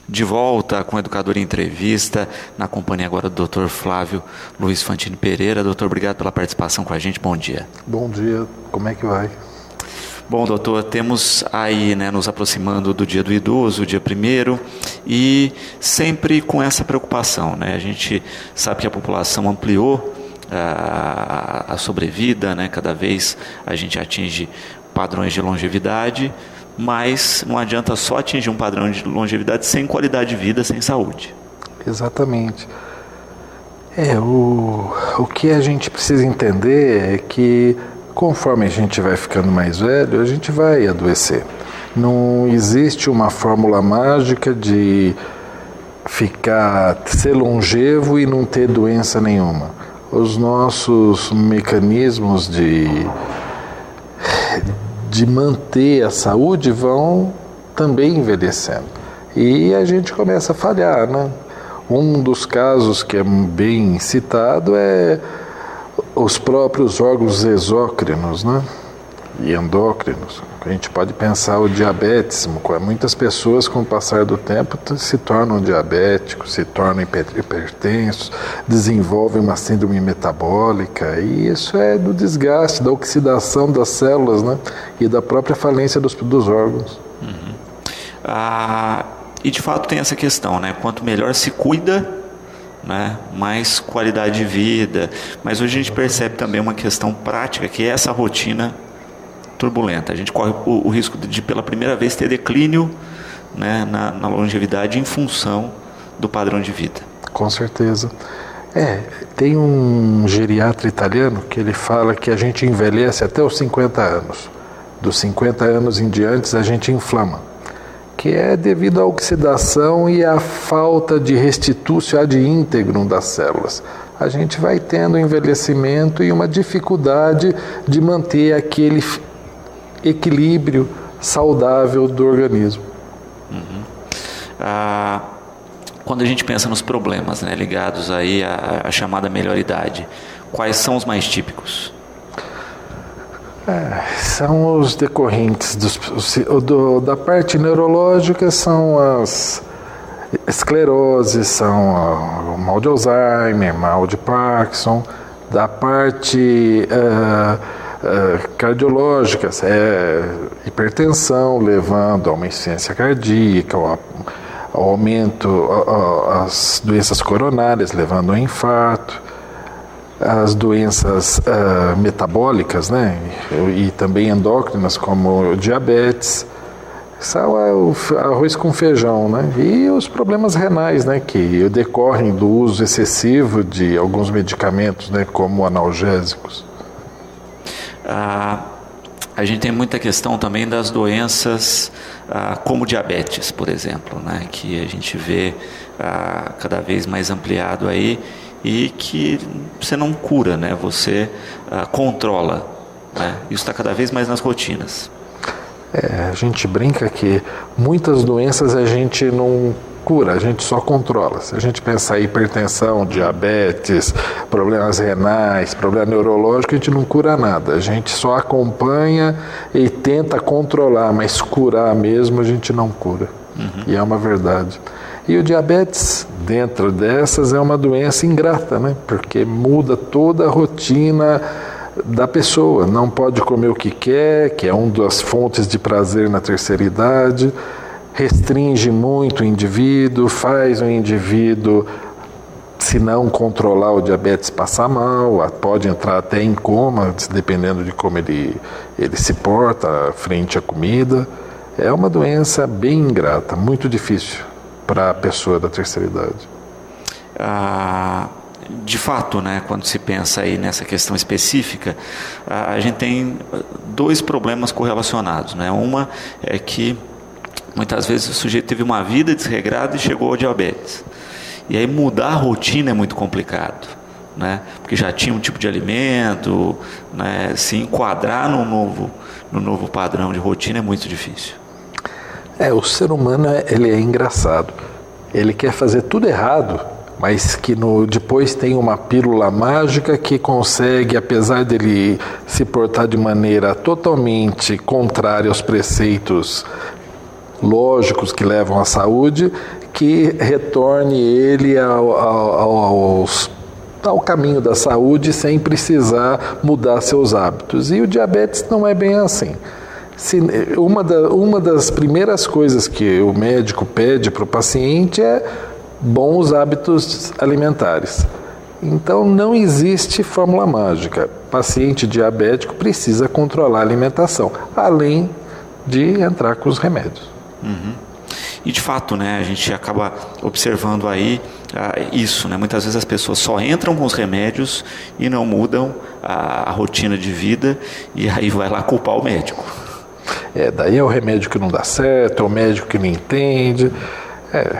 De volta com o Educador em Entrevista, na companhia agora do Dr. Flávio Luiz Fantini Pereira. Doutor, obrigado pela participação com a gente. Bom dia. Bom dia. Como é que vai? Bom, doutor, temos aí, nos aproximando do Dia do Idoso, o dia 1º, e sempre com essa preocupação, A gente sabe que a população ampliou a sobrevida, Cada vez a gente atinge padrões de longevidade, mas não adianta só atingir um padrão de longevidade sem qualidade de vida, sem saúde. Exatamente. O que a gente precisa entender é que conforme a gente vai ficando mais velho, a gente vai adoecer. Não existe uma fórmula mágica de ser longevo e não ter doença nenhuma. Os nossos mecanismos de manter a saúde vão também envelhecendo. E a gente começa a falhar, Um dos casos que é bem citado é os próprios órgãos exócrinos, e endócrinos. A gente pode pensar o diabetes. Muitas pessoas, com o passar do tempo, se tornam diabéticos, se tornam hipertensos, desenvolvem uma síndrome metabólica, e isso é do desgaste, da oxidação das células, e da própria falência dos órgãos. E de fato tem essa questão, Quanto melhor se cuida, mais qualidade de vida. Mas hoje a gente percebe também uma questão prática, que é essa rotina turbulenta. A gente corre o risco de pela primeira vez ter declínio, na longevidade em função do padrão de vida. Com certeza. Tem um geriatra italiano que ele fala que a gente envelhece até os 50 anos. Dos 50 anos em diante a gente inflama, que é devido à oxidação e à falta de restituição ad íntegrum das células. A gente vai tendo envelhecimento e uma dificuldade de manter aquele equilíbrio saudável do organismo. Quando a gente pensa nos problemas, ligados aí à chamada melhor-idade, quais são os mais típicos? São os decorrentes da parte neurológica, são as escleroses, são o mal de Alzheimer, mal de Parkinson. Da parte cardiológica, hipertensão, levando a uma insuficiência cardíaca, ao aumento, as doenças coronárias, levando ao infarto. As doenças metabólicas, e também endócrinas, como o diabetes, são o arroz com feijão, e os problemas renais, que decorrem do uso excessivo de alguns medicamentos, como analgésicos. A gente tem muita questão também das doenças como diabetes, por exemplo, que a gente vê cada vez mais ampliado aí, e que você não cura, você controla, Isso está cada vez mais nas rotinas. A gente brinca que muitas doenças a gente não cura, a gente só controla. Se a gente pensar em hipertensão, diabetes, problemas renais, problema neurológico, a gente não cura nada. A gente só acompanha e tenta controlar, mas curar mesmo a gente não cura. E é uma verdade. E o diabetes, dentro dessas, é uma doença ingrata, porque muda toda a rotina da pessoa. Não pode comer o que quer, que é uma das fontes de prazer na terceira idade, restringe muito o indivíduo, faz o indivíduo, se não controlar o diabetes, passar mal, pode entrar até em coma, dependendo de como ele se porta frente à comida. É uma doença bem ingrata, muito difícil para a pessoa da terceira idade. De fato, quando se pensa aí nessa questão específica, a gente tem dois problemas correlacionados. Uma é que muitas vezes o sujeito teve uma vida desregrada e chegou ao diabetes. E aí mudar a rotina é muito complicado, porque já tinha um tipo de alimento, se enquadrar no novo padrão de rotina é muito difícil. O ser humano ele é engraçado. Ele quer fazer tudo errado, mas que depois tem uma pílula mágica que consegue, apesar dele se portar de maneira totalmente contrária aos preceitos lógicos que levam à saúde, que retorne ele ao caminho da saúde sem precisar mudar seus hábitos. E o diabetes não é bem assim. Uma das primeiras coisas que o médico pede para o paciente é bons hábitos alimentares. Então não existe fórmula mágica. Paciente diabético precisa controlar a alimentação, além de entrar com os remédios. E de fato, né, a gente acaba observando aí isso, né? Muitas vezes as pessoas só entram com os remédios e não mudam a rotina de vida, e aí vai lá culpar o médico. Daí é o remédio que não dá certo, é o médico que não entende.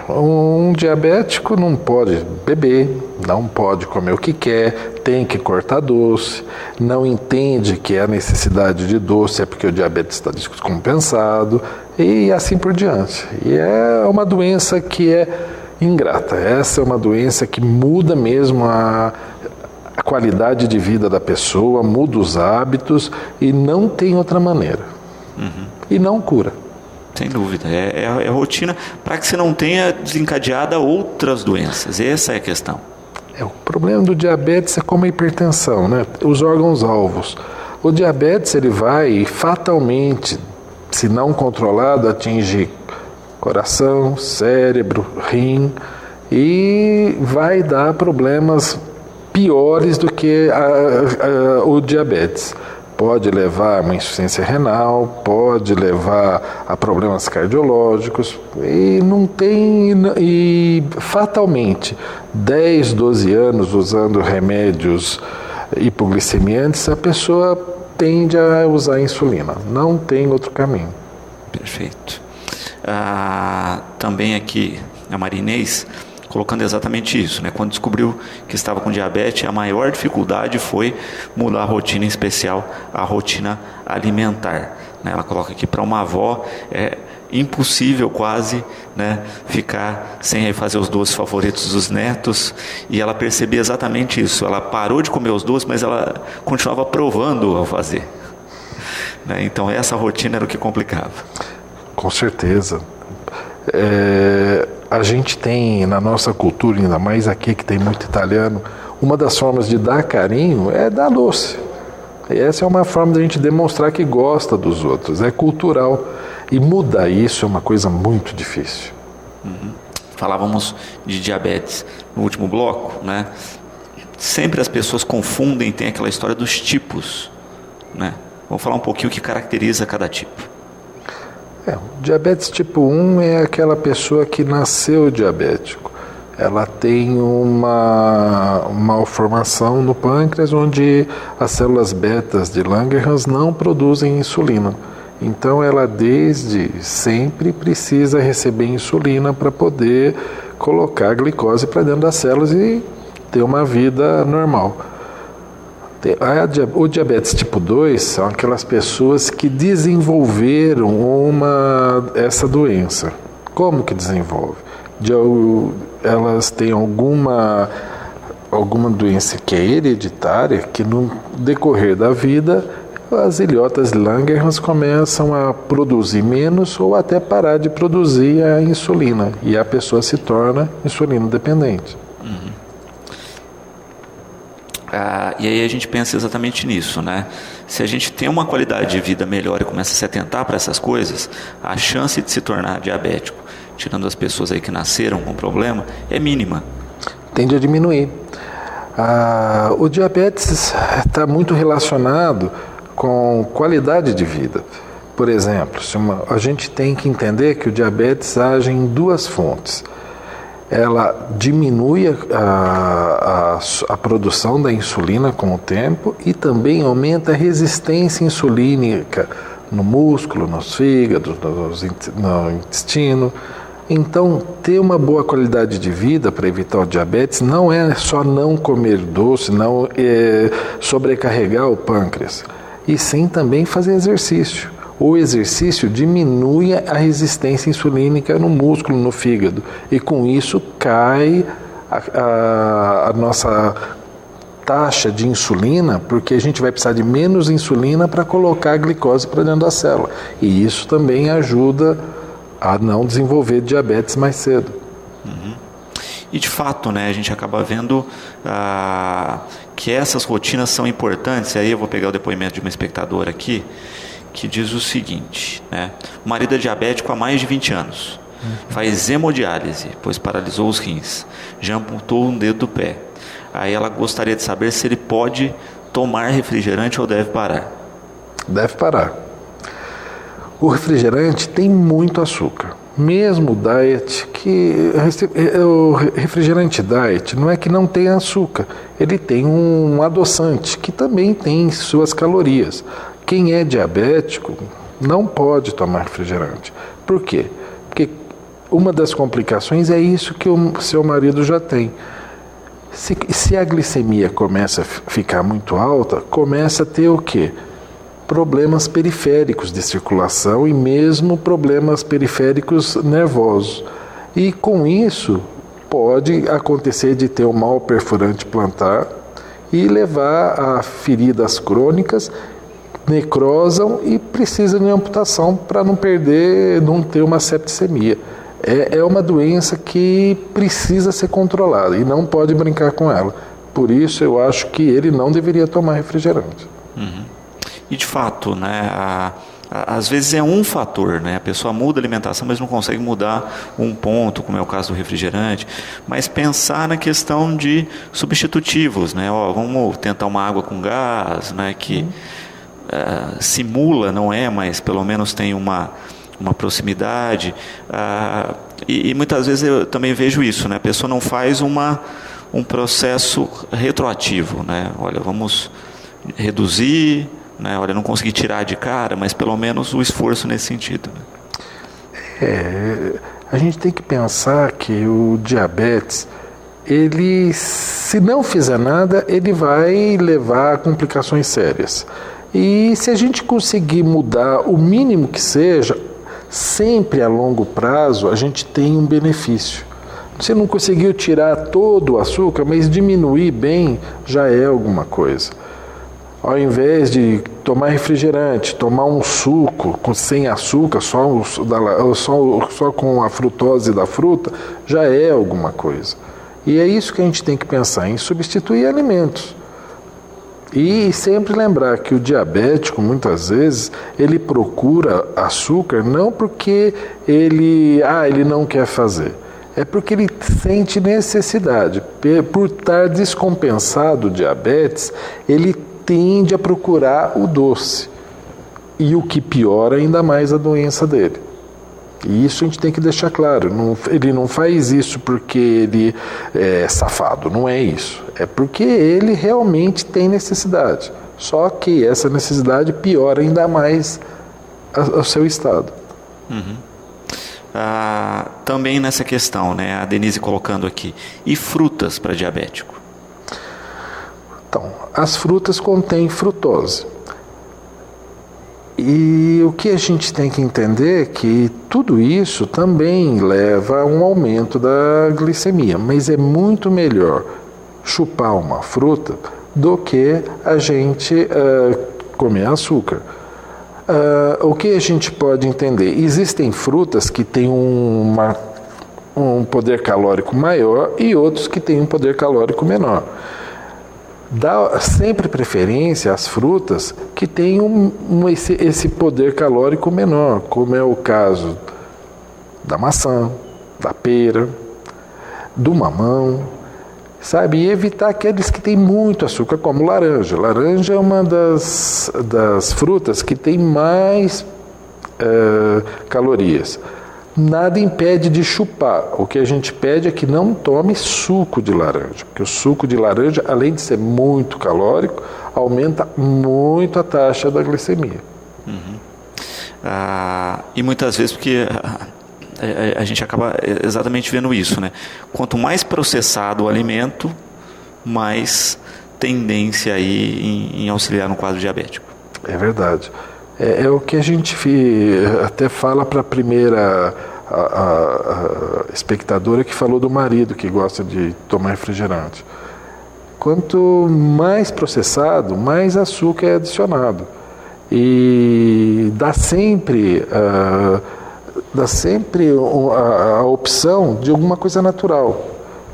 Um diabético não pode beber, não pode comer o que quer, tem que cortar doce, não entende que a necessidade de doce é porque o diabetes está descompensado e assim por diante. E é uma doença que é ingrata. Essa é uma doença que muda mesmo a qualidade de vida da pessoa, muda os hábitos e não tem outra maneira. E não cura. Sem dúvida, é a rotina para que você não tenha desencadeada outras doenças. Essa é a questão. O problema do diabetes é como a hipertensão, né? Os órgãos-alvos. O diabetes ele vai fatalmente, se não controlado, atingir coração, cérebro, rim e vai dar problemas piores do que o diabetes. Pode levar a uma insuficiência renal, pode levar a problemas cardiológicos e fatalmente 10, 12 anos usando remédios hipoglicemiantes, a pessoa tende a usar insulina, não tem outro caminho. Perfeito. Também aqui a Marinês colocando exatamente isso, né? Quando descobriu que estava com diabetes, a maior dificuldade foi mudar a rotina, em especial a rotina alimentar, né? Ela coloca aqui, para uma avó é impossível quase, né, ficar sem fazer os doces favoritos dos netos, e ela percebia exatamente isso. Ela parou de comer os doces, mas ela continuava provando ao fazer, né? Então essa rotina era o que complicava. Com certeza. A gente tem na nossa cultura, ainda mais aqui que tem muito italiano, uma das formas de dar carinho é dar doce. E essa é uma forma de a gente demonstrar que gosta dos outros, é cultural. E mudar isso é uma coisa muito difícil. Falávamos de diabetes no último bloco, né? Sempre as pessoas confundem, tem aquela história dos tipos, né? Vamos falar um pouquinho o que caracteriza cada tipo. O diabetes tipo 1 é aquela pessoa que nasceu diabético. Ela tem uma malformação no pâncreas onde as células betas de Langerhans não produzem insulina. Então ela desde sempre precisa receber insulina para poder colocar a glicose para dentro das células e ter uma vida normal. O diabetes tipo 2 são aquelas pessoas que desenvolveram essa doença. Como que desenvolve? Elas têm alguma doença que é hereditária, que no decorrer da vida as ilhotas Langerhans começam a produzir menos ou até parar de produzir a insulina e a pessoa se torna insulino dependente. E aí a gente pensa exatamente nisso, né? Se a gente tem uma qualidade de vida melhor e começa a se atentar para essas coisas, a chance de se tornar diabético, tirando as pessoas aí que nasceram com problema, é mínima. Tende a diminuir. O diabetes está muito relacionado com qualidade de vida. Por exemplo, a gente tem que entender que o diabetes age em duas fontes. Ela diminui a produção da insulina com o tempo e também aumenta a resistência insulínica no músculo, nos fígados, no intestino. Então, ter uma boa qualidade de vida para evitar o diabetes não é só não comer doce, não sobrecarregar o pâncreas, e sim também fazer exercício. O exercício diminui a resistência insulínica no músculo, no fígado, e com isso cai a nossa taxa de insulina, porque a gente vai precisar de menos insulina para colocar a glicose para dentro da célula. E isso também ajuda a não desenvolver diabetes mais cedo. E de fato, né, a gente acaba vendo que essas rotinas são importantes. E aí eu vou pegar o depoimento de uma espectadora aqui, que diz o seguinte, né? O marido é diabético há mais de 20 anos. Faz hemodiálise, pois paralisou os rins. Já amputou um dedo do pé. Aí ela gostaria de saber se ele pode tomar refrigerante ou deve parar. Deve parar. O refrigerante tem muito açúcar. Mesmo o diet, o refrigerante diet não é que não tem açúcar, ele tem um adoçante que também tem suas calorias. Quem é diabético não pode tomar refrigerante. Por quê? Porque uma das complicações é isso que o seu marido já tem. Se a glicemia começa a ficar muito alta, começa a ter o quê? Problemas periféricos de circulação e mesmo problemas periféricos nervosos. E com isso pode acontecer de ter um mal perfurante plantar e levar a feridas crônicas, necrosam e precisa de amputação para não ter uma septicemia. É uma doença que precisa ser controlada e não pode brincar com ela. Por isso eu acho que ele não deveria tomar refrigerante. E de fato, né, às vezes é um fator, né, a pessoa muda a alimentação, mas não consegue mudar um ponto, como é o caso do refrigerante, mas pensar na questão de substitutivos, né, vamos tentar uma água com gás, né, que simula, não é, mas pelo menos tem uma proximidade, e muitas vezes eu também vejo isso, né, a pessoa não faz um processo retroativo, né, olha, vamos reduzir, né? Olha, não consegui tirar de cara, mas pelo menos o esforço nesse sentido. A gente tem que pensar que o diabetes, ele, se não fizer nada, ele vai levar a complicações sérias. E se a gente conseguir mudar o mínimo que seja, sempre a longo prazo a gente tem um benefício. Você não conseguiu tirar todo o açúcar, mas diminuir bem já é alguma coisa. Ao invés de tomar refrigerante, tomar um suco sem açúcar, só com a frutose da fruta, já é alguma coisa. E é isso que a gente tem que pensar, em substituir alimentos. E sempre lembrar que o diabético, muitas vezes, ele procura açúcar não porque ele não quer fazer. É porque ele sente necessidade. Por estar descompensado o diabetes, ele tende a procurar o doce, e o que piora ainda mais a doença dele. E isso a gente tem que deixar claro, ele não faz isso porque ele é safado, não é isso, é porque ele realmente tem necessidade, só que essa necessidade piora ainda mais o seu estado. Também nessa questão, né, a Denise colocando aqui, e frutas para diabético? Então, as frutas contêm frutose. E o que a gente tem que entender é que tudo isso também leva a um aumento da glicemia, mas é muito melhor chupar uma fruta do que a gente comer açúcar. O que a gente pode entender? Existem frutas que têm um poder calórico maior e outros que têm um poder calórico menor. Dá sempre preferência às frutas que têm esse poder calórico menor, como é o caso da maçã, da pera, do mamão, sabe? E evitar aqueles que têm muito açúcar, como laranja. Laranja é uma das frutas que tem mais calorias. Nada impede de chupar. O que a gente pede é que não tome suco de laranja, porque o suco de laranja, além de ser muito calórico, aumenta muito a taxa da glicemia. E muitas vezes, porque a gente acaba exatamente vendo isso, né? Quanto mais processado o alimento, mais tendência aí em auxiliar no quadro diabético. É verdade. É o que a gente até fala para a primeira espectadora que falou do marido que gosta de tomar refrigerante. Quanto mais processado, mais açúcar é adicionado. E dá sempre dá sempre a opção de alguma coisa natural.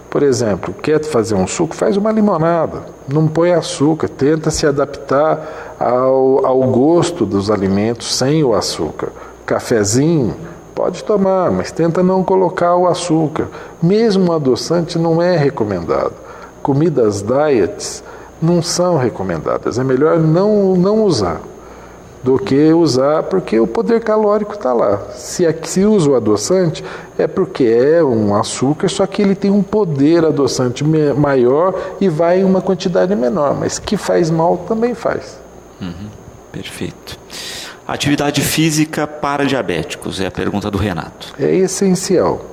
Por exemplo, quer fazer um suco? Faz uma limonada, não põe açúcar, tenta se adaptar ao gosto dos alimentos sem o açúcar. Cafezinho, pode tomar, mas tenta não colocar o açúcar. Mesmo o adoçante não é recomendado. Comidas diets não são recomendadas, é melhor não usar do que usar, porque o poder calórico está lá. Se usa o adoçante, é porque é um açúcar, só que ele tem um poder adoçante maior e vai em uma quantidade menor, mas que faz mal também faz. Perfeito. Atividade física para diabéticos, é a pergunta do Renato. É essencial,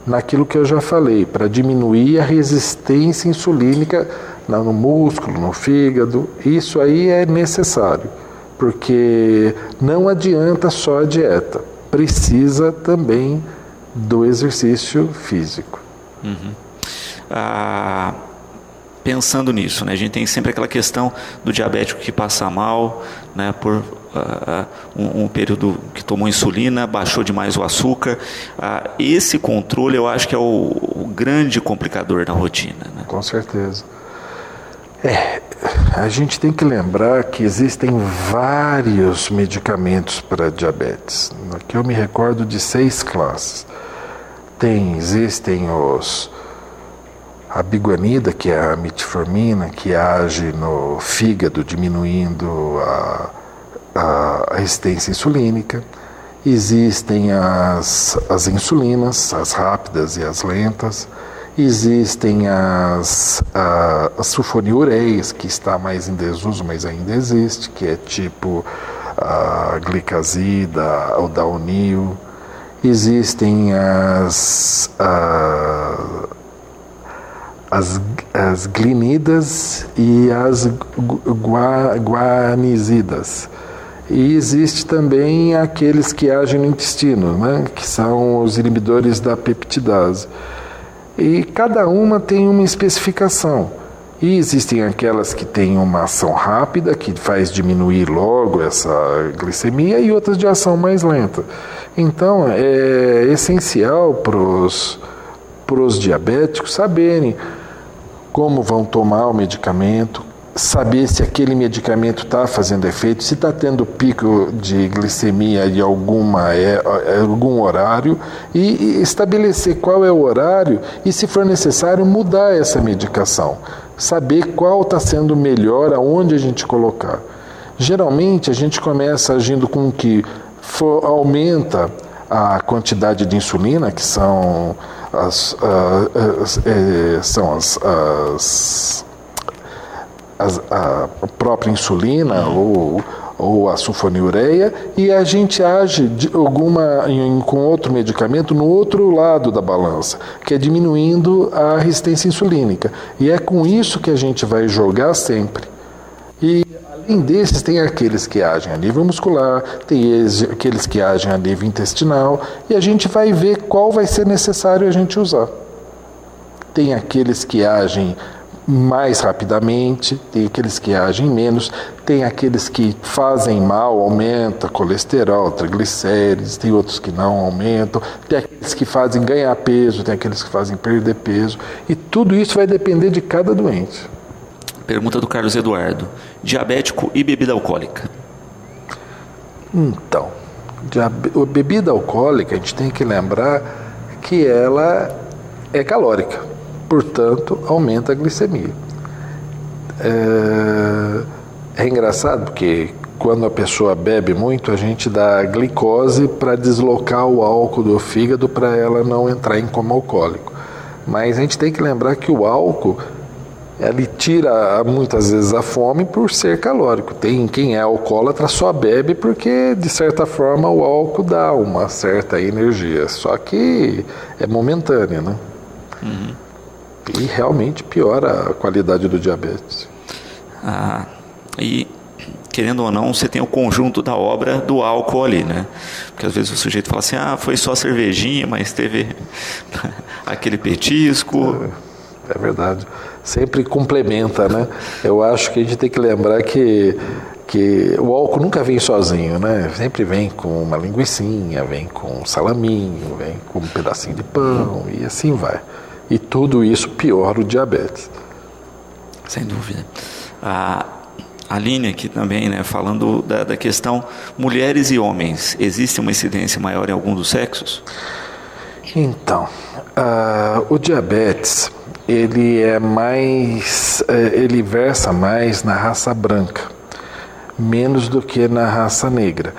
naquilo que eu já falei, para diminuir a resistência insulínica no músculo, no fígado. Isso aí é necessário, porque não adianta só a dieta, precisa também do exercício físico. Pensando nisso, né, a gente tem sempre aquela questão do diabético que passa mal, né, por um período que tomou insulina, baixou demais o açúcar. Esse controle eu acho que é o grande complicador da rotina, né? Com certeza. A gente tem que lembrar que existem vários medicamentos para diabetes. Aqui eu me recordo de 6 classes. Existem a biguanida, que é a metformina, que age no fígado, diminuindo a resistência insulínica. Existem as insulinas, as rápidas e as lentas. Existem as sulfonilureias, que está mais em desuso, mas ainda existe, que é tipo a glicazida, o daonil. Existem as glinidas e as guanisidas. E existe também aqueles que agem no intestino, né, que são os inibidores da peptidase. E cada uma tem uma especificação. E existem aquelas que têm uma ação rápida, que faz diminuir logo essa glicemia, e outras de ação mais lenta. Então, é essencial para os diabéticos saberem como vão tomar o medicamento, saber se aquele medicamento está fazendo efeito, se está tendo pico de glicemia em algum horário, e estabelecer qual é o horário e, se for necessário, mudar essa medicação. Saber qual está sendo melhor, aonde a gente colocar. Geralmente a gente começa agindo com o que aumenta a quantidade de insulina, que são a própria insulina ou a sulfonilureia, e a gente age com outro medicamento no outro lado da balança, que é diminuindo a resistência insulínica. E é com isso que a gente vai jogar sempre. E além desses, tem aqueles que agem a nível muscular, tem aqueles que agem a nível intestinal, e a gente vai ver qual vai ser necessário a gente usar. Tem aqueles que agem mais rapidamente, tem aqueles que agem menos, tem aqueles que fazem mal, aumenta colesterol, triglicérides, tem outros que não aumentam, tem aqueles que fazem ganhar peso, tem aqueles que fazem perder peso, e tudo isso vai depender de cada doente. Pergunta do Carlos Eduardo: diabético e bebida alcoólica? Então, a bebida alcoólica, a gente tem que lembrar que ela é calórica, portanto, aumenta a glicemia. É engraçado porque quando a pessoa bebe muito, a gente dá glicose para deslocar o álcool do fígado para ela não entrar em coma alcoólico. Mas a gente tem que lembrar que o álcool, ele tira muitas vezes a fome por ser calórico. Tem quem é alcoólatra só bebe porque, de certa forma, o álcool dá uma certa energia, só que é momentânea, né? E realmente piora a qualidade do diabetes. E, querendo ou não, você tem o conjunto da obra do álcool ali, né? Porque às vezes o sujeito fala assim, foi só cervejinha, mas teve aquele petisco. É verdade. Sempre complementa, né? Eu acho que a gente tem que lembrar que que o álcool nunca vem sozinho, né? Sempre vem com uma linguicinha, vem com um salaminho, vem com um pedacinho de pão e assim vai. E tudo isso piora o diabetes. Sem dúvida. A Aline aqui também, né, falando da questão mulheres e homens, existe uma incidência maior em algum dos sexos? Então, o diabetes, ele versa mais na raça branca, menos do que na raça negra.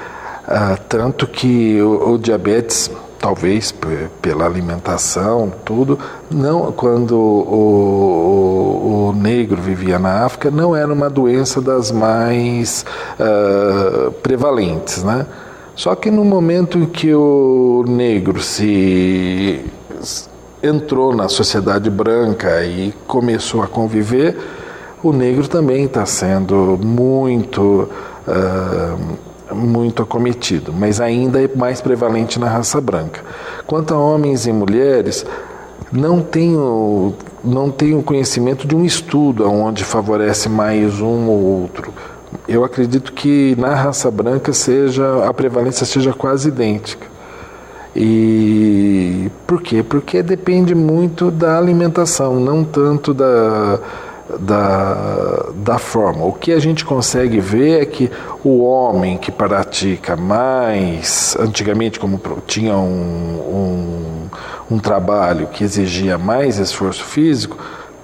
Tanto que o diabetes, talvez pela alimentação, tudo, não, quando o negro vivia na África, não era uma doença das mais prevalentes, né? Só que no momento em que o negro entrou na sociedade branca e começou a conviver, o negro também está sendo muito acometido, mas ainda é mais prevalente na raça branca. Quanto a homens e mulheres, não tenho conhecimento de um estudo onde favorece mais um ou outro. Eu acredito que na raça branca a prevalência seja quase idêntica. E por quê? Porque depende muito da alimentação, não tanto da forma. O que a gente consegue ver é que o homem que pratica mais, antigamente, como tinha um trabalho que exigia mais esforço físico,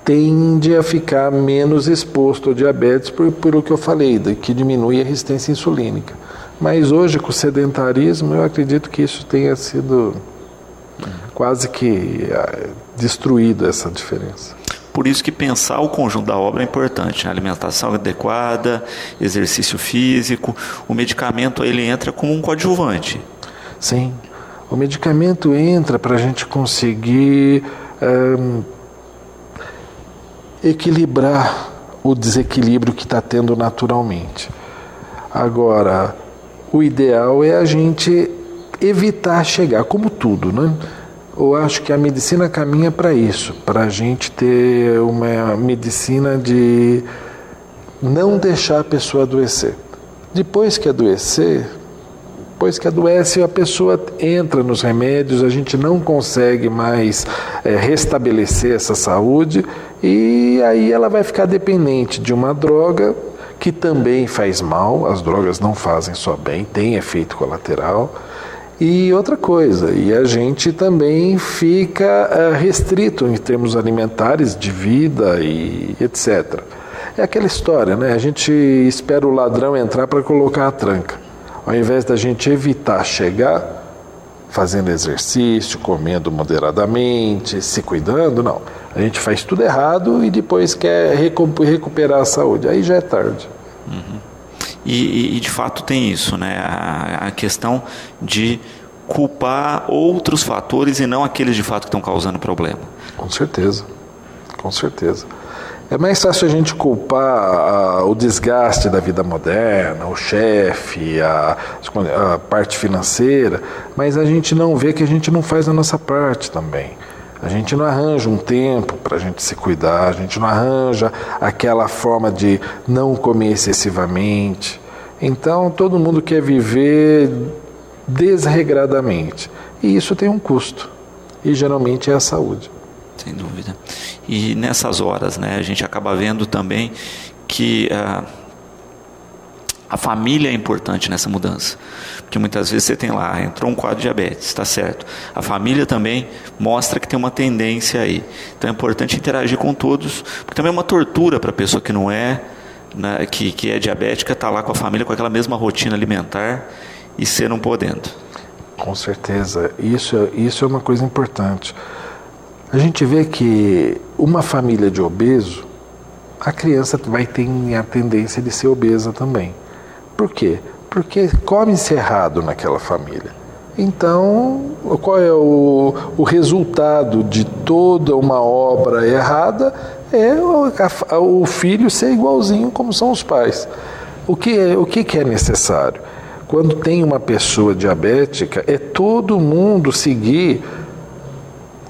tende a ficar menos exposto ao diabetes por o que eu falei, que diminui a resistência insulínica. Mas hoje, com o sedentarismo, eu acredito que isso tenha sido quase que destruído, essa diferença. Por isso que pensar o conjunto da obra é importante, né? Alimentação adequada, exercício físico, o medicamento ele entra como um coadjuvante. Sim, o medicamento entra para a gente conseguir equilibrar o desequilíbrio que está tendo naturalmente. Agora, o ideal é a gente evitar chegar, como tudo, né? Eu acho que a medicina caminha para isso, para a gente ter uma medicina de não deixar a pessoa adoecer. Depois que adoece, a pessoa entra nos remédios, a gente não consegue mais restabelecer essa saúde e aí ela vai ficar dependente de uma droga que também faz mal. As drogas não fazem só bem, tem efeito colateral. E outra coisa, e a gente também fica restrito em termos alimentares, de vida e etc. É aquela história, né? A gente espera o ladrão entrar para colocar a tranca. Ao invés da gente evitar chegar, fazendo exercício, comendo moderadamente, se cuidando, não. A gente faz tudo errado e depois quer recuperar a saúde. Aí já é tarde. Uhum. E de fato tem isso, né? A questão de culpar outros fatores e não aqueles de fato que estão causando problema. Com certeza, com certeza. É mais fácil a gente culpar o desgaste da vida moderna, o chefe, a parte financeira, mas a gente não vê que a gente não faz a nossa parte também. A gente não arranja um tempo para a gente se cuidar, a gente não arranja aquela forma de não comer excessivamente. Então, todo mundo quer viver desregradamente. E isso tem um custo. E geralmente é a saúde. Sem dúvida. E nessas horas, né, a gente acaba vendo também que a família é importante nessa mudança. Porque muitas vezes você tem lá, entrou um quadro de diabetes, está certo. A família também mostra que tem uma tendência aí. Então é importante interagir com todos, porque também é uma tortura para a pessoa que não é, né, que é diabética, estar lá com a família com aquela mesma rotina alimentar e ser não podendo. Com certeza. Isso é uma coisa importante. A gente vê que uma família de obeso, a criança vai ter a tendência de ser obesa também. Por quê? Porque come-se errado naquela família. Então, qual é o resultado de toda uma obra errada? É o filho ser igualzinho como são os pais. O que é necessário? Quando tem uma pessoa diabética, é todo mundo seguir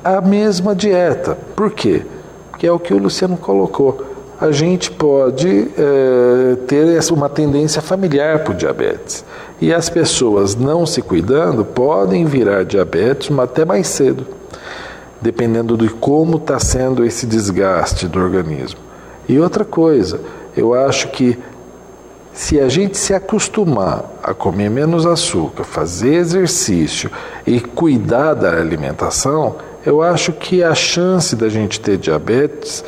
a mesma dieta. Por quê? Porque é o que o Luciano colocou. a gente pode ter uma tendência familiar para o diabetes. E as pessoas não se cuidando podem virar diabetes até mais cedo, dependendo de como está sendo esse desgaste do organismo. E outra coisa, eu acho que se a gente se acostumar a comer menos açúcar, fazer exercício e cuidar da alimentação, eu acho que a chance da gente ter diabetes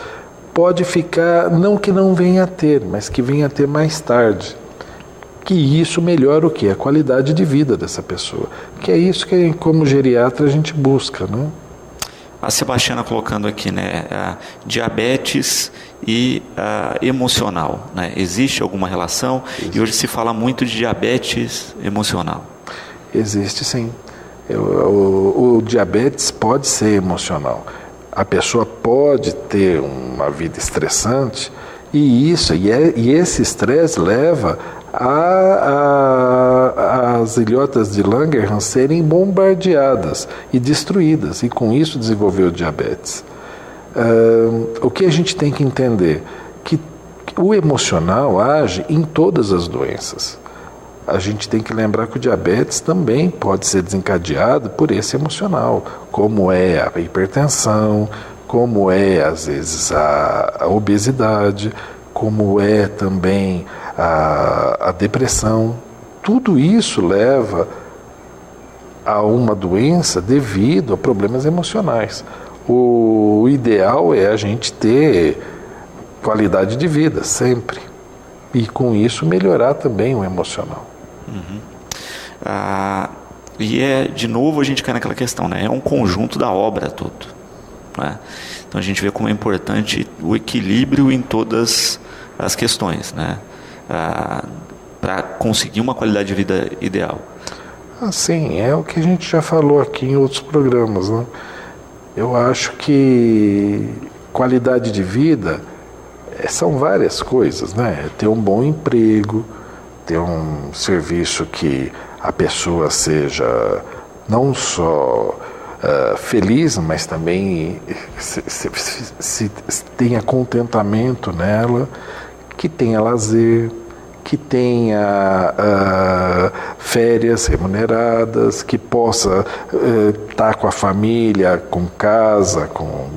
pode ficar, não que não venha a ter, mas que venha a ter mais tarde. Que isso melhora o quê? A qualidade de vida dessa pessoa. Que é isso que, como geriatra, a gente busca, né? A Sebastiana colocando aqui, né, diabetes e emocional, né? Existe alguma relação? Existe. E hoje se fala muito de diabetes emocional. Existe sim. O diabetes pode ser emocional. A pessoa pode ter uma vida estressante e esse estresse leva as ilhotas de Langerhans serem bombardeadas e destruídas, e com isso desenvolver o diabetes. O que a gente tem que entender? Que o emocional age em todas as doenças. A gente tem que lembrar que o diabetes também pode ser desencadeado por esse emocional, como é a hipertensão, como é, às vezes, a obesidade, como é também a depressão. Tudo isso leva a uma doença devido a problemas emocionais. O ideal é a gente ter qualidade de vida sempre e com isso melhorar também o emocional. Uhum. E de novo a gente cai naquela questão, né? É um conjunto da obra todo, né? Então a gente vê como é importante o equilíbrio em todas as questões, né? Para conseguir uma qualidade de vida ideal. Sim, é o que a gente já falou aqui em outros programas, né? Eu acho que qualidade de vida são várias coisas, né? Ter um bom emprego, ter um serviço que a pessoa seja não só feliz, mas também se tenha contentamento nela, que tenha lazer, que tenha férias remuneradas, que possa estar com a família, com casa, com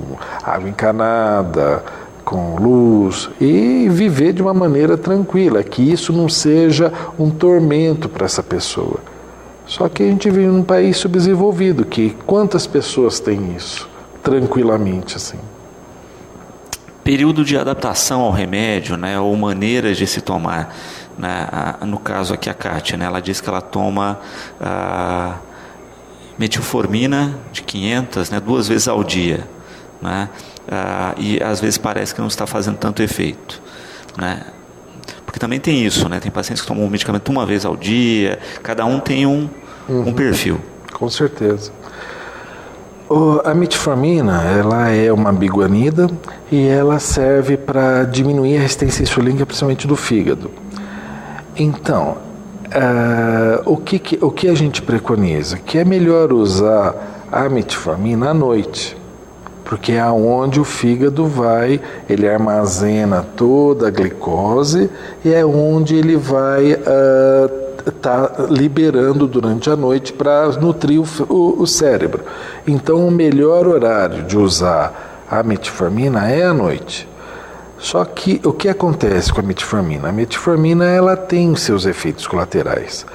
água encanada, com luz, e viver de uma maneira tranquila, que isso não seja um tormento para essa pessoa. Só que a gente vive num país subdesenvolvido, que quantas pessoas têm isso tranquilamente assim? Período de adaptação ao remédio, né, ou maneiras de se tomar, né? No caso aqui a Kátia, né, ela diz que ela toma metilformina de 500, né, 2 vezes ao dia, né, e às vezes parece que não está fazendo tanto efeito, né? Porque também tem isso, né? Tem pacientes que tomam o medicamento 1 vez ao dia, cada um tem um perfil. Com certeza. A metformina, ela é uma biguanida e ela serve para diminuir a resistência insulínica, principalmente do fígado. Então, o que a gente preconiza? Que é melhor usar a metformina à noite, porque é onde o fígado ele armazena toda a glicose e é onde ele vai está liberando durante a noite para nutrir o cérebro. Então, o melhor horário de usar a metformina é à noite. Só que o que acontece com a metformina? A metformina ela tem seus efeitos colaterais.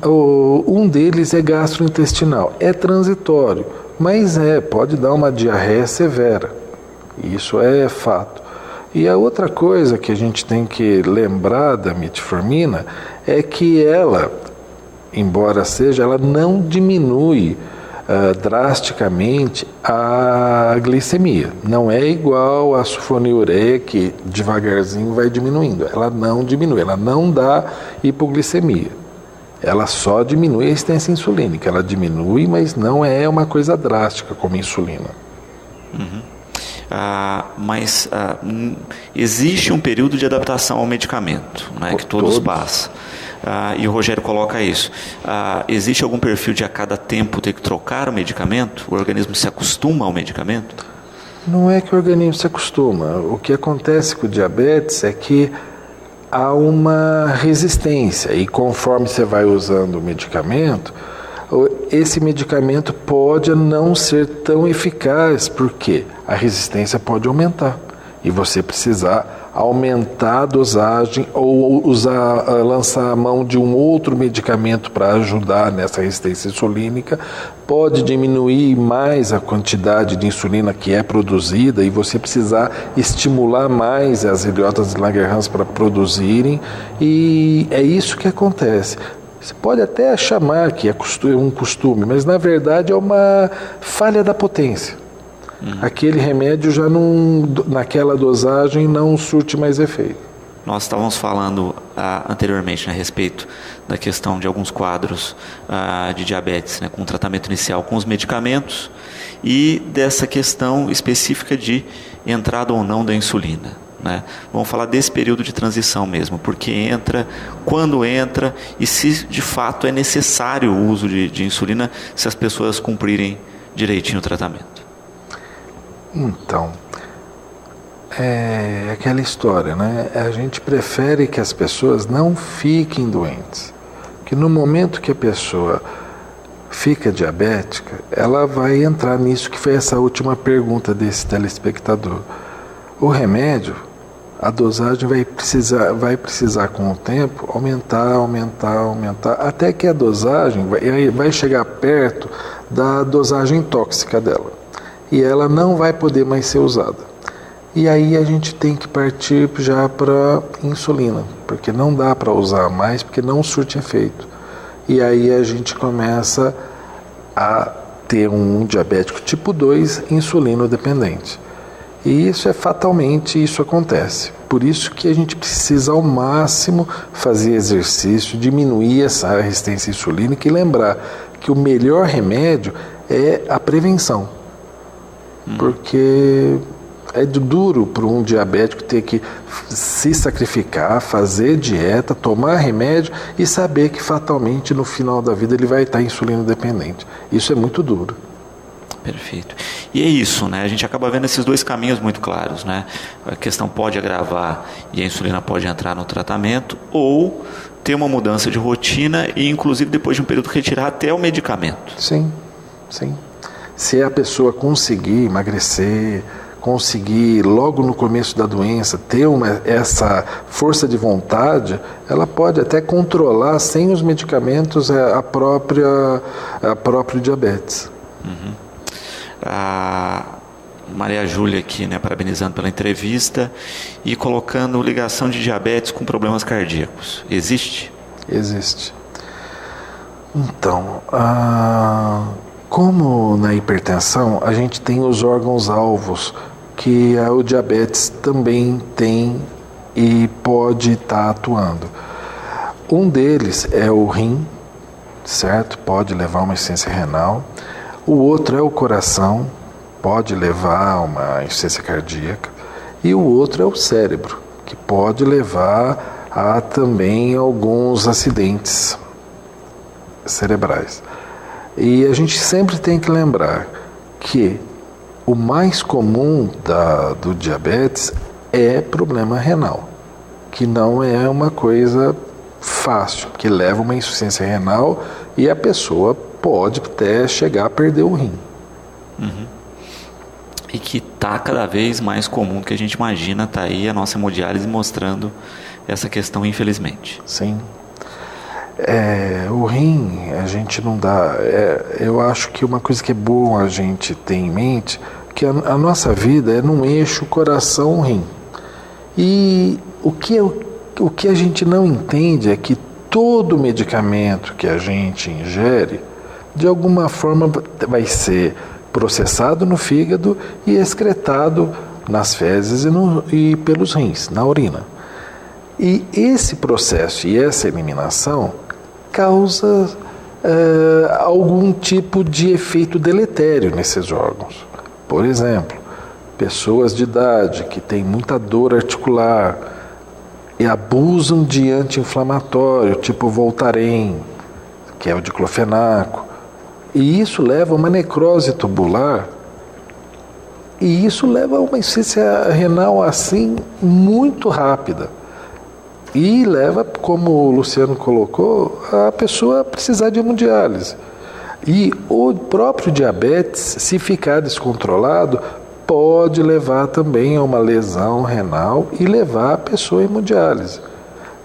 Um deles é gastrointestinal. É transitório, mas pode dar uma diarreia severa. Isso é fato. E a outra coisa que a gente tem que lembrar da metformina é que ela, embora ela não diminui drasticamente a glicemia. Não é igual a sulfonilureia que devagarzinho vai diminuindo. Ela não diminui, ela não dá hipoglicemia. Ela só diminui a resistência insulínica. Ela diminui, mas não é uma coisa drástica como a insulina. Uhum. Mas existe um período de adaptação ao medicamento, né, que todos passam. E o Rogério coloca isso. Existe algum perfil de a cada tempo ter que trocar o medicamento? O organismo se acostuma ao medicamento? Não é que o organismo se acostuma. O que acontece com o diabetes é que há uma resistência e conforme você vai usando o medicamento, esse medicamento pode não ser tão eficaz, porque a resistência pode aumentar e você precisar aumentar a dosagem ou lançar a mão de um outro medicamento para ajudar nessa resistência insulínica, pode diminuir mais a quantidade de insulina que é produzida e você precisar estimular mais as idiotas de Langerhans para produzirem, e é isso que acontece. Você pode até chamar que é um costume, mas na verdade é uma falha da potência. Aquele remédio já não, naquela dosagem não surte mais efeito. Nós estávamos falando anteriormente a respeito da questão de alguns quadros de diabetes, né, com tratamento inicial com os medicamentos e dessa questão específica de entrada ou não da insulina. Né? Vamos falar desse período de transição mesmo, porque entra, quando entra e se de fato é necessário o uso de insulina se as pessoas cumprirem direitinho o tratamento. Então, é aquela história, né? A gente prefere que as pessoas não fiquem doentes. Que no momento que a pessoa fica diabética, ela vai entrar nisso que foi essa última pergunta desse telespectador. O remédio, a dosagem vai precisar com o tempo aumentar, até que a dosagem vai chegar perto da dosagem tóxica dela. E ela não vai poder mais ser usada. E aí a gente tem que partir já para insulina, porque não dá para usar mais, porque não surte efeito. E aí a gente começa a ter um diabético tipo 2 insulino dependente. E isso isso acontece. Por isso que a gente precisa ao máximo fazer exercício, diminuir essa resistência insulínica e lembrar que o melhor remédio é a prevenção. Porque é duro para um diabético ter que se sacrificar, fazer dieta, tomar remédio e saber que fatalmente no final da vida ele vai estar insulino dependente. Isso é muito duro. Perfeito. E é isso, né? A gente acaba vendo esses dois caminhos muito claros, né? A questão pode agravar e a insulina pode entrar no tratamento, ou ter uma mudança de rotina e inclusive depois de um período retirar até o medicamento. Sim. Se a pessoa conseguir emagrecer, conseguir logo no começo da doença ter essa força de vontade, ela pode até controlar sem os medicamentos a próprio diabetes. A Maria Júlia aqui, né, parabenizando pela entrevista e colocando ligação de diabetes com problemas cardíacos. Existe? Existe. Então, como na hipertensão, a gente tem os órgãos-alvos que o diabetes também tem e pode estar atuando. Um deles é o rim, certo? Pode levar a uma insuficiência renal. O outro é o coração, pode levar a uma insuficiência cardíaca. E o outro é o cérebro, que pode levar a também alguns acidentes cerebrais. E a gente sempre tem que lembrar que o mais comum do diabetes é problema renal, que não é uma coisa fácil, que leva uma insuficiência renal e a pessoa pode até chegar a perder o rim. E que está cada vez mais comum do que a gente imagina, está aí a nossa hemodiálise mostrando essa questão, infelizmente. Sim. O rim, a gente não dá... eu acho que uma coisa que é bom a gente ter em mente, que a nossa vida é num eixo coração-rim. E o que a gente não entende é que todo medicamento que a gente ingere, de alguma forma vai ser processado no fígado e excretado nas fezes e pelos rins, na urina. E esse processo e essa eliminação causa algum tipo de efeito deletério nesses órgãos. Por exemplo, pessoas de idade que têm muita dor articular e abusam de anti-inflamatório, tipo Voltaren, que é o diclofenaco, e isso leva a uma necrose tubular E isso leva a uma insuficiência renal assim muito rápida. E leva, como o Luciano colocou, a pessoa a precisar de hemodiálise. E o próprio diabetes, se ficar descontrolado, pode levar também a uma lesão renal e levar a pessoa à hemodiálise.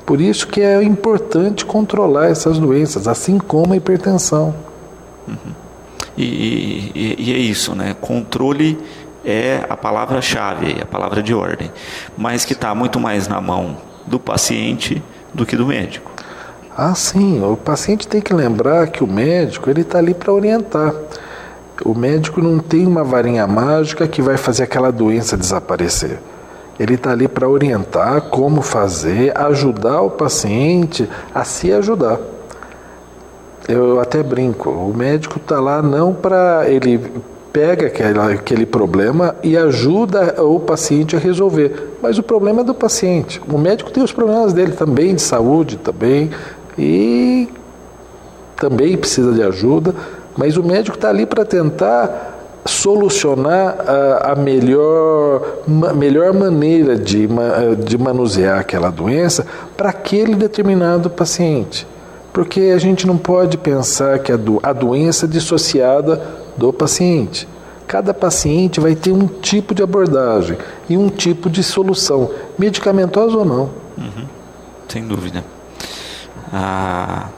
Por isso que é importante controlar essas doenças, assim como a hipertensão. Uhum. E é isso, né? Controle é a palavra-chave, a palavra de ordem, mas que está muito mais na mão do paciente do que do médico. Ah, sim, o paciente tem que lembrar que o médico ele está ali para orientar. O médico não tem uma varinha mágica que vai fazer aquela doença desaparecer. Ele está ali para orientar como fazer, ajudar o paciente a se ajudar. Eu até brinco, o médico está lá não para... Ele pega aquele problema e ajuda o paciente a resolver. Mas o problema é do paciente. O médico tem os problemas dele também, de saúde também, e também precisa de ajuda, mas o médico está ali para tentar solucionar a melhor maneira de manusear aquela doença para aquele determinado paciente. Porque a gente não pode pensar que a doença é dissociada do paciente. Cada paciente vai ter um tipo de abordagem e um tipo de solução, medicamentosa ou não. Uhum. Sem dúvida. A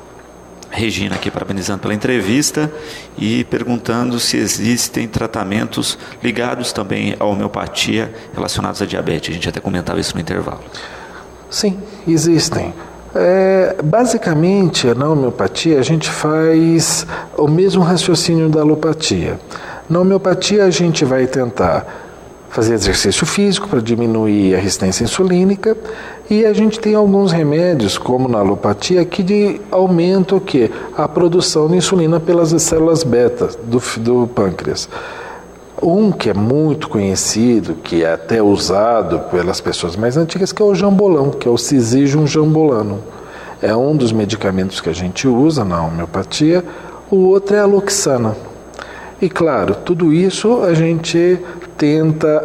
Regina aqui parabenizando pela entrevista e perguntando se existem tratamentos ligados também à homeopatia relacionados à diabetes. A gente até comentava isso no intervalo. Sim, existem. Basicamente, na homeopatia, a gente faz o mesmo raciocínio da alopatia. Na homeopatia, a gente vai tentar fazer exercício físico para diminuir a resistência insulínica, e a gente tem alguns remédios, como na alopatia, que aumentam o quê? A produção de insulina pelas células beta do pâncreas. Um que é muito conhecido, que é até usado pelas pessoas mais antigas, que é o jambolão, que é o Syzygium jambolanum. É um dos medicamentos que a gente usa na homeopatia. O outro é a loxana. E claro, tudo isso a gente tenta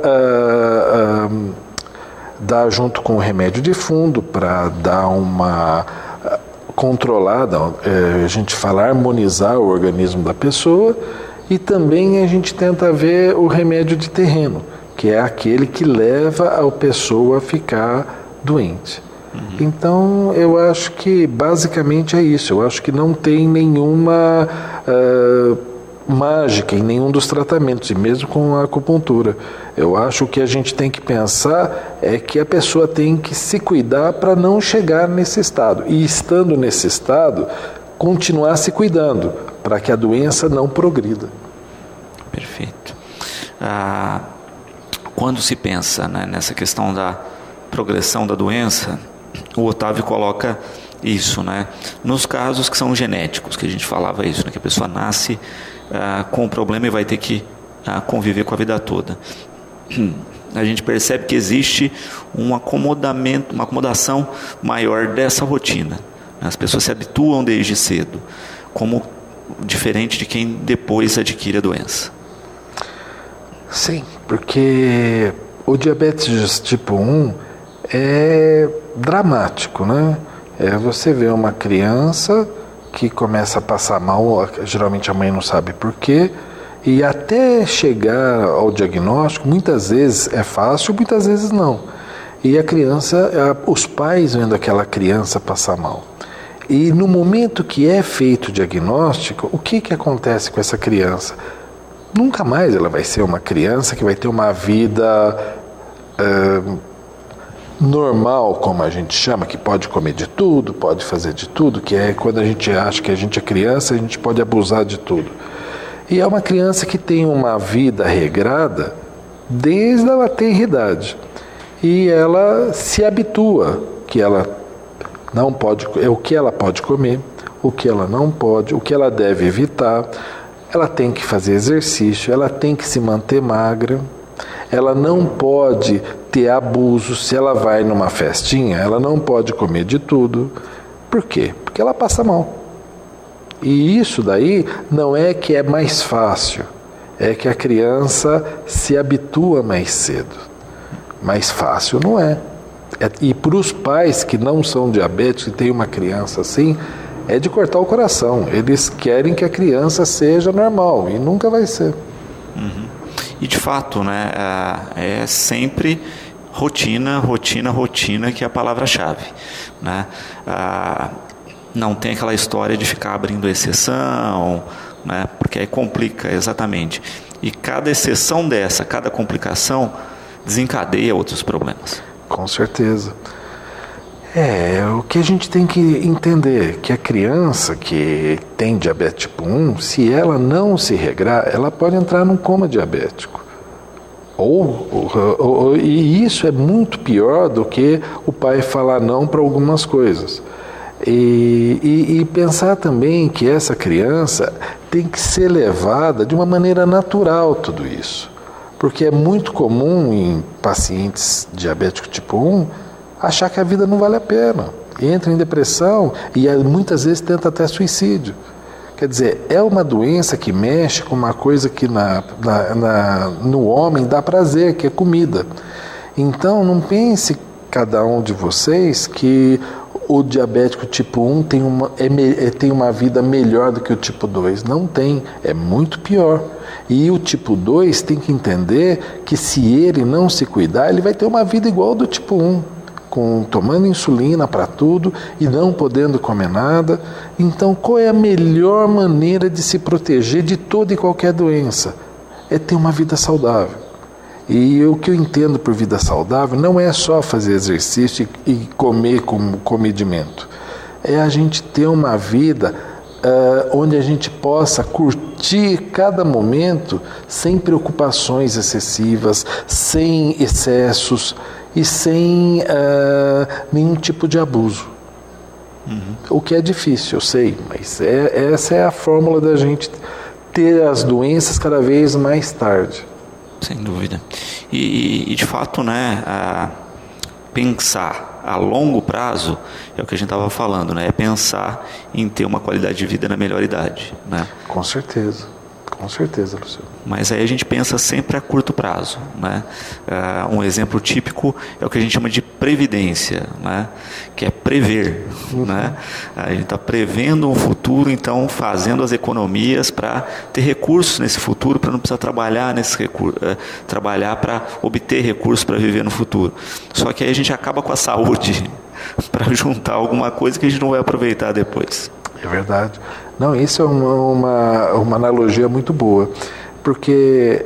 dar junto com o remédio de fundo para dar uma controlada, a gente fala harmonizar o organismo da pessoa. E também a gente tenta ver o remédio de terreno, que é aquele que leva a pessoa a ficar doente. Uhum. Então, eu acho que basicamente é isso. Eu acho que não tem nenhuma mágica em nenhum dos tratamentos, e mesmo com a acupuntura. Eu acho que a gente tem que pensar é que a pessoa tem que se cuidar para não chegar nesse estado. E estando nesse estado, continuar se cuidando, para que a doença não progrida. Perfeito. Quando se pensa, né, nessa questão da progressão da doença, o Otávio coloca isso, né, nos casos que são genéticos, que a gente falava isso, né, que a pessoa nasce com o problema e vai ter que conviver com a vida toda. A gente percebe que existe um acomodamento, uma acomodação maior dessa rotina. As pessoas se habituam desde cedo, como diferente de quem depois adquire a doença. Sim, porque o diabetes tipo 1 é dramático, né? Você vê uma criança que começa a passar mal, geralmente a mãe não sabe por quê, e até chegar ao diagnóstico, muitas vezes é fácil, muitas vezes não. E a criança, os pais vendo aquela criança passar mal. E no momento que é feito o diagnóstico, o que acontece com essa criança? Nunca mais ela vai ser uma criança que vai ter uma vida normal, como a gente chama, que pode comer de tudo, pode fazer de tudo, que é quando a gente acha que a gente é criança, a gente pode abusar de tudo. E é uma criança que tem uma vida regrada desde a tenridade. E ela se habitua que ela não pode, o que ela pode comer, o que ela não pode, o que ela deve evitar. Ela tem que fazer exercício, ela tem que se manter magra, ela não pode ter abuso. Se ela vai numa festinha, ela não pode comer de tudo. Por quê? Porque ela passa mal. E isso daí não é que é mais fácil, é que a criança se habitua mais cedo. Mais fácil não é. E para os pais que não são diabéticos e têm uma criança assim, é de cortar o coração. Eles querem que a criança seja normal e nunca vai ser. Uhum. E de fato, né, é sempre rotina, rotina, rotina que é a palavra-chave, né? Não tem aquela história de ficar abrindo exceção, né, porque aí complica, exatamente. E cada exceção dessa, cada complicação, desencadeia outros problemas. Com certeza. O que a gente tem que entender que a criança que tem diabetes tipo 1, se ela não se regrar, ela pode entrar num coma diabético. E isso é muito pior do que o pai falar não para algumas coisas. E pensar também que essa criança tem que ser levada de uma maneira natural tudo isso. Porque é muito comum em pacientes diabéticos tipo 1 achar que a vida não vale a pena. Entra em depressão e muitas vezes tenta até suicídio. Quer dizer, é uma doença que mexe com uma coisa que no homem dá prazer, que é comida. Então, não pense cada um de vocês que o diabético tipo 1 tem uma vida melhor do que o tipo 2. Não tem, é muito pior. E o tipo 2 tem que entender que se ele não se cuidar, ele vai ter uma vida igual ao do tipo 1. Tomando insulina para tudo e não podendo comer nada. Então, qual é a melhor maneira de se proteger de toda e qualquer doença? É ter uma vida saudável. E o que eu entendo por vida saudável não é só fazer exercício e comer com comedimento. É a gente ter uma vida onde a gente possa curtir cada momento sem preocupações excessivas, sem excessos e sem nenhum tipo de abuso. Uhum. O que é difícil, eu sei, mas essa é a fórmula da gente ter as doenças cada vez mais tarde. Sem dúvida. E de fato, né, pensar a longo prazo é o que a gente estava falando, né? É pensar em ter uma qualidade de vida na melhor idade, né? Com certeza, Luciano. Mas aí a gente pensa sempre a curto prazo, né? Um exemplo típico é o que a gente chama de previdência, né? Que é prever, né? A gente está prevendo um futuro, então fazendo as economias para ter recursos nesse futuro, para não precisar trabalhar trabalhar para obter recursos para viver no futuro. Só que aí a gente acaba com a saúde para juntar alguma coisa que a gente não vai aproveitar depois. É verdade. Não, isso é uma analogia muito boa, porque,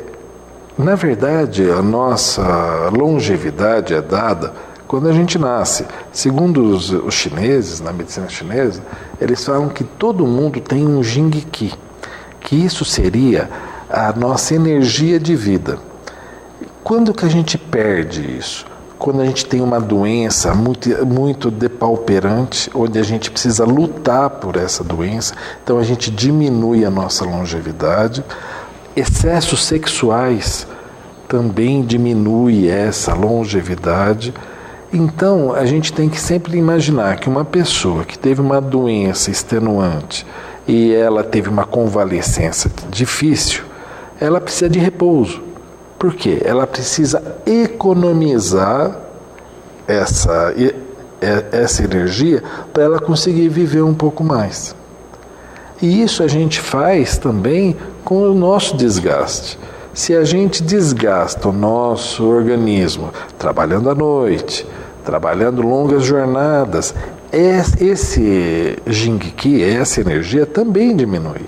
na verdade, a nossa longevidade é dada quando a gente nasce. Segundo os chineses, na medicina chinesa, eles falam que todo mundo tem um Jing Qi, que isso seria a nossa energia de vida. Quando que a gente perde isso? Quando a gente tem uma doença muito depauperante, onde a gente precisa lutar por essa doença, então a gente diminui a nossa longevidade. Excessos sexuais também diminui essa longevidade. Então a gente tem que sempre imaginar que uma pessoa que teve uma doença extenuante e ela teve uma convalescença difícil, ela precisa de repouso. Por quê? Ela precisa economizar essa energia para ela conseguir viver um pouco mais. E isso a gente faz também com o nosso desgaste. Se a gente desgasta o nosso organismo trabalhando à noite, trabalhando longas jornadas, esse Jing Qi, essa energia também diminui.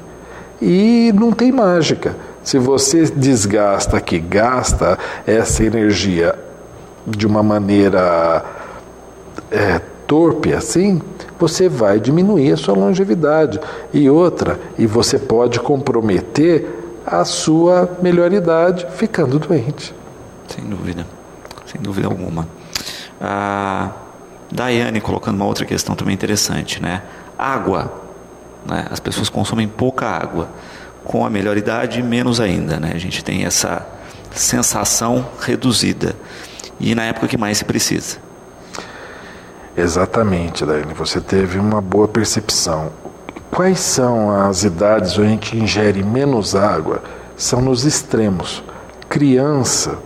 E não tem mágica. Se você desgasta aqui, gasta essa energia de uma maneira torpe assim, você vai diminuir a sua longevidade. E você pode comprometer a sua melhor idade ficando doente. Sem dúvida alguma. A Daiane colocando uma outra questão também interessante, né? Água, né? As pessoas consomem pouca água. Com a melhor idade, menos ainda, né? A gente tem essa sensação reduzida. E na época que mais se precisa. Exatamente, Daiane. Você teve uma boa percepção. Quais são as idades onde a gente ingere menos água? são nos extremos. Criança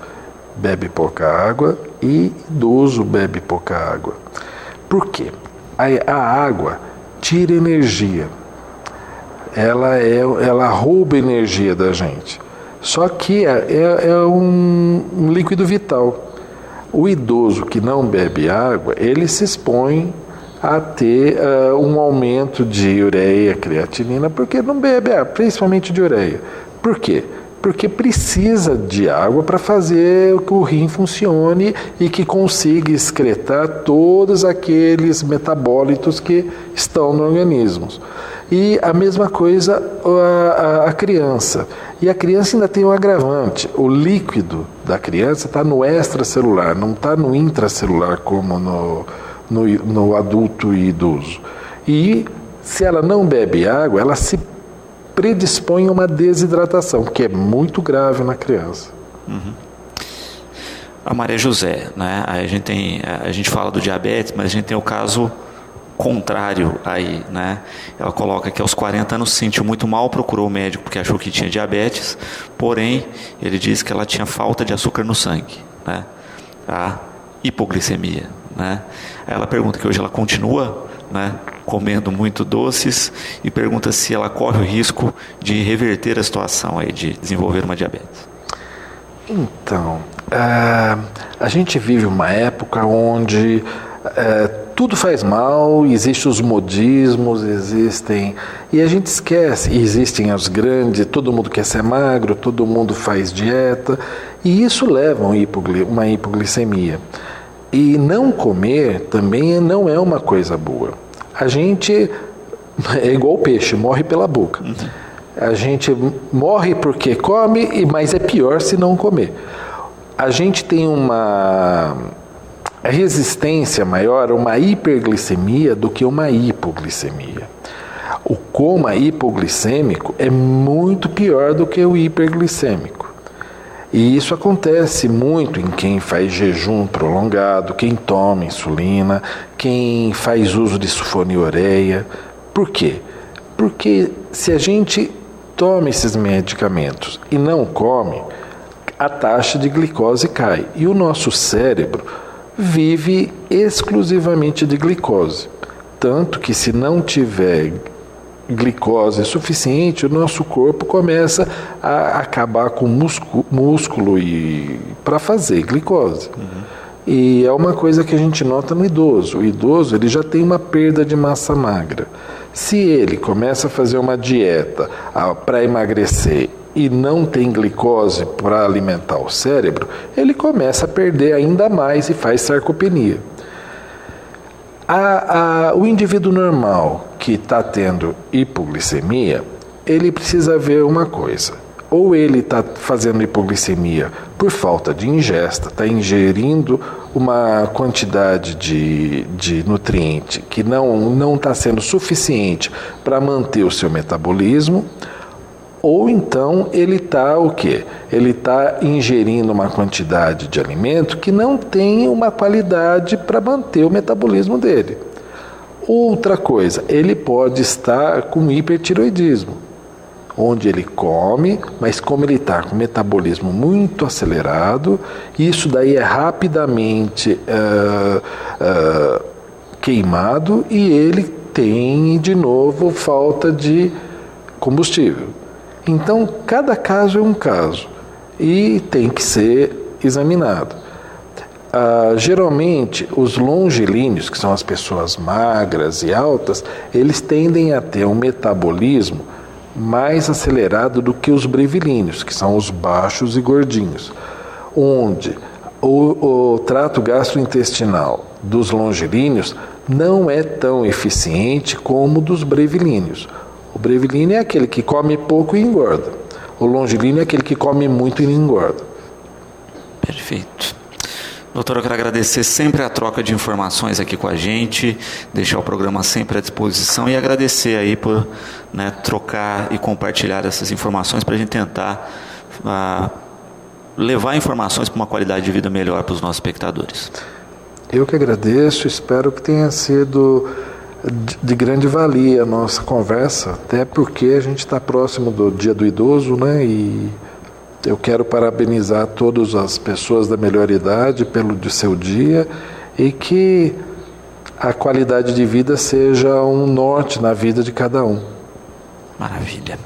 bebe pouca água e idoso bebe pouca água. Por quê? A água tira energia. Ela rouba energia da gente. Só que é um líquido vital. O idoso que não bebe água, ele se expõe a ter um aumento de ureia, creatinina, porque não bebe água, principalmente de ureia. Por quê? Porque precisa de água para fazer que o rim funcione e que consiga excretar todos aqueles metabólitos que estão no organismo. E a mesma coisa a criança. E a criança ainda tem um agravante. O líquido da criança está no extracelular, não está no intracelular como no adulto e idoso. E se ela não bebe água, ela se predispõe a uma desidratação, que é muito grave na criança. Uhum. A Maria José, né? A gente fala do diabetes, mas a gente tem o caso contrário aí, né? Ela coloca que aos 40 anos se sentiu muito mal, procurou o médico porque achou que tinha diabetes, porém ele disse que ela tinha falta de açúcar no sangue, né? A hipoglicemia, né? Ela pergunta que hoje ela continua, né, comendo muito doces, e pergunta se ela corre o risco de reverter a situação aí, de desenvolver uma diabetes. Então, a gente vive uma época onde tudo faz mal, existem os modismos, e a gente esquece, existem os grandes, todo mundo quer ser magro, todo mundo faz dieta, e isso leva a uma hipoglicemia. E não comer também não é uma coisa boa. A gente é igual peixe, morre pela boca. Uhum. A gente morre porque come, mas é pior se não comer. A gente tem uma resistência maior a uma hiperglicemia do que uma hipoglicemia. O coma hipoglicêmico é muito pior do que o hiperglicêmico. E isso acontece muito em quem faz jejum prolongado, quem toma insulina, quem faz uso de sulfonilureia. Por quê? Porque se a gente toma esses medicamentos e não come, a taxa de glicose cai. E o nosso cérebro vive exclusivamente de glicose. Tanto que se não tiver glicose suficiente, o nosso corpo começa a acabar com músculo para fazer glicose. Uhum. E é uma coisa que a gente nota no idoso. O idoso ele já tem uma perda de massa magra. Se ele começa a fazer uma dieta para emagrecer e não tem glicose para alimentar o cérebro, ele começa a perder ainda mais e faz sarcopenia. O indivíduo normal que está tendo hipoglicemia, ele precisa ver uma coisa. Ou ele está fazendo hipoglicemia por falta de ingesta, está ingerindo uma quantidade de nutriente que não está sendo suficiente para manter o seu metabolismo, ou então ele está o quê? Ele está ingerindo uma quantidade de alimento que não tem uma qualidade para manter o metabolismo dele. Outra coisa, ele pode estar com hipertiroidismo, onde ele come, mas como ele está com o metabolismo muito acelerado, isso daí é rapidamente queimado e ele tem de novo falta de combustível. Então, cada caso é um caso e tem que ser examinado. Geralmente, os longilíneos, que são as pessoas magras e altas, eles tendem a ter um metabolismo mais acelerado do que os brevilíneos, que são os baixos e gordinhos, onde o trato gastrointestinal dos longilíneos não é tão eficiente como o dos brevilíneos. O brevilíneo é aquele que come pouco e engorda. O longilíneo é aquele que come muito e engorda. Perfeito. Doutor, eu quero agradecer sempre a troca de informações aqui com a gente, deixar o programa sempre à disposição e agradecer aí por trocar e compartilhar essas informações para a gente tentar levar informações para uma qualidade de vida melhor para os nossos espectadores. Eu que agradeço, espero que tenha sido de grande valia a nossa conversa, até porque a gente está próximo do Dia do Idoso, né? E eu quero parabenizar todas as pessoas da melhor idade pelo seu dia e que a qualidade de vida seja um norte na vida de cada um. Maravilha.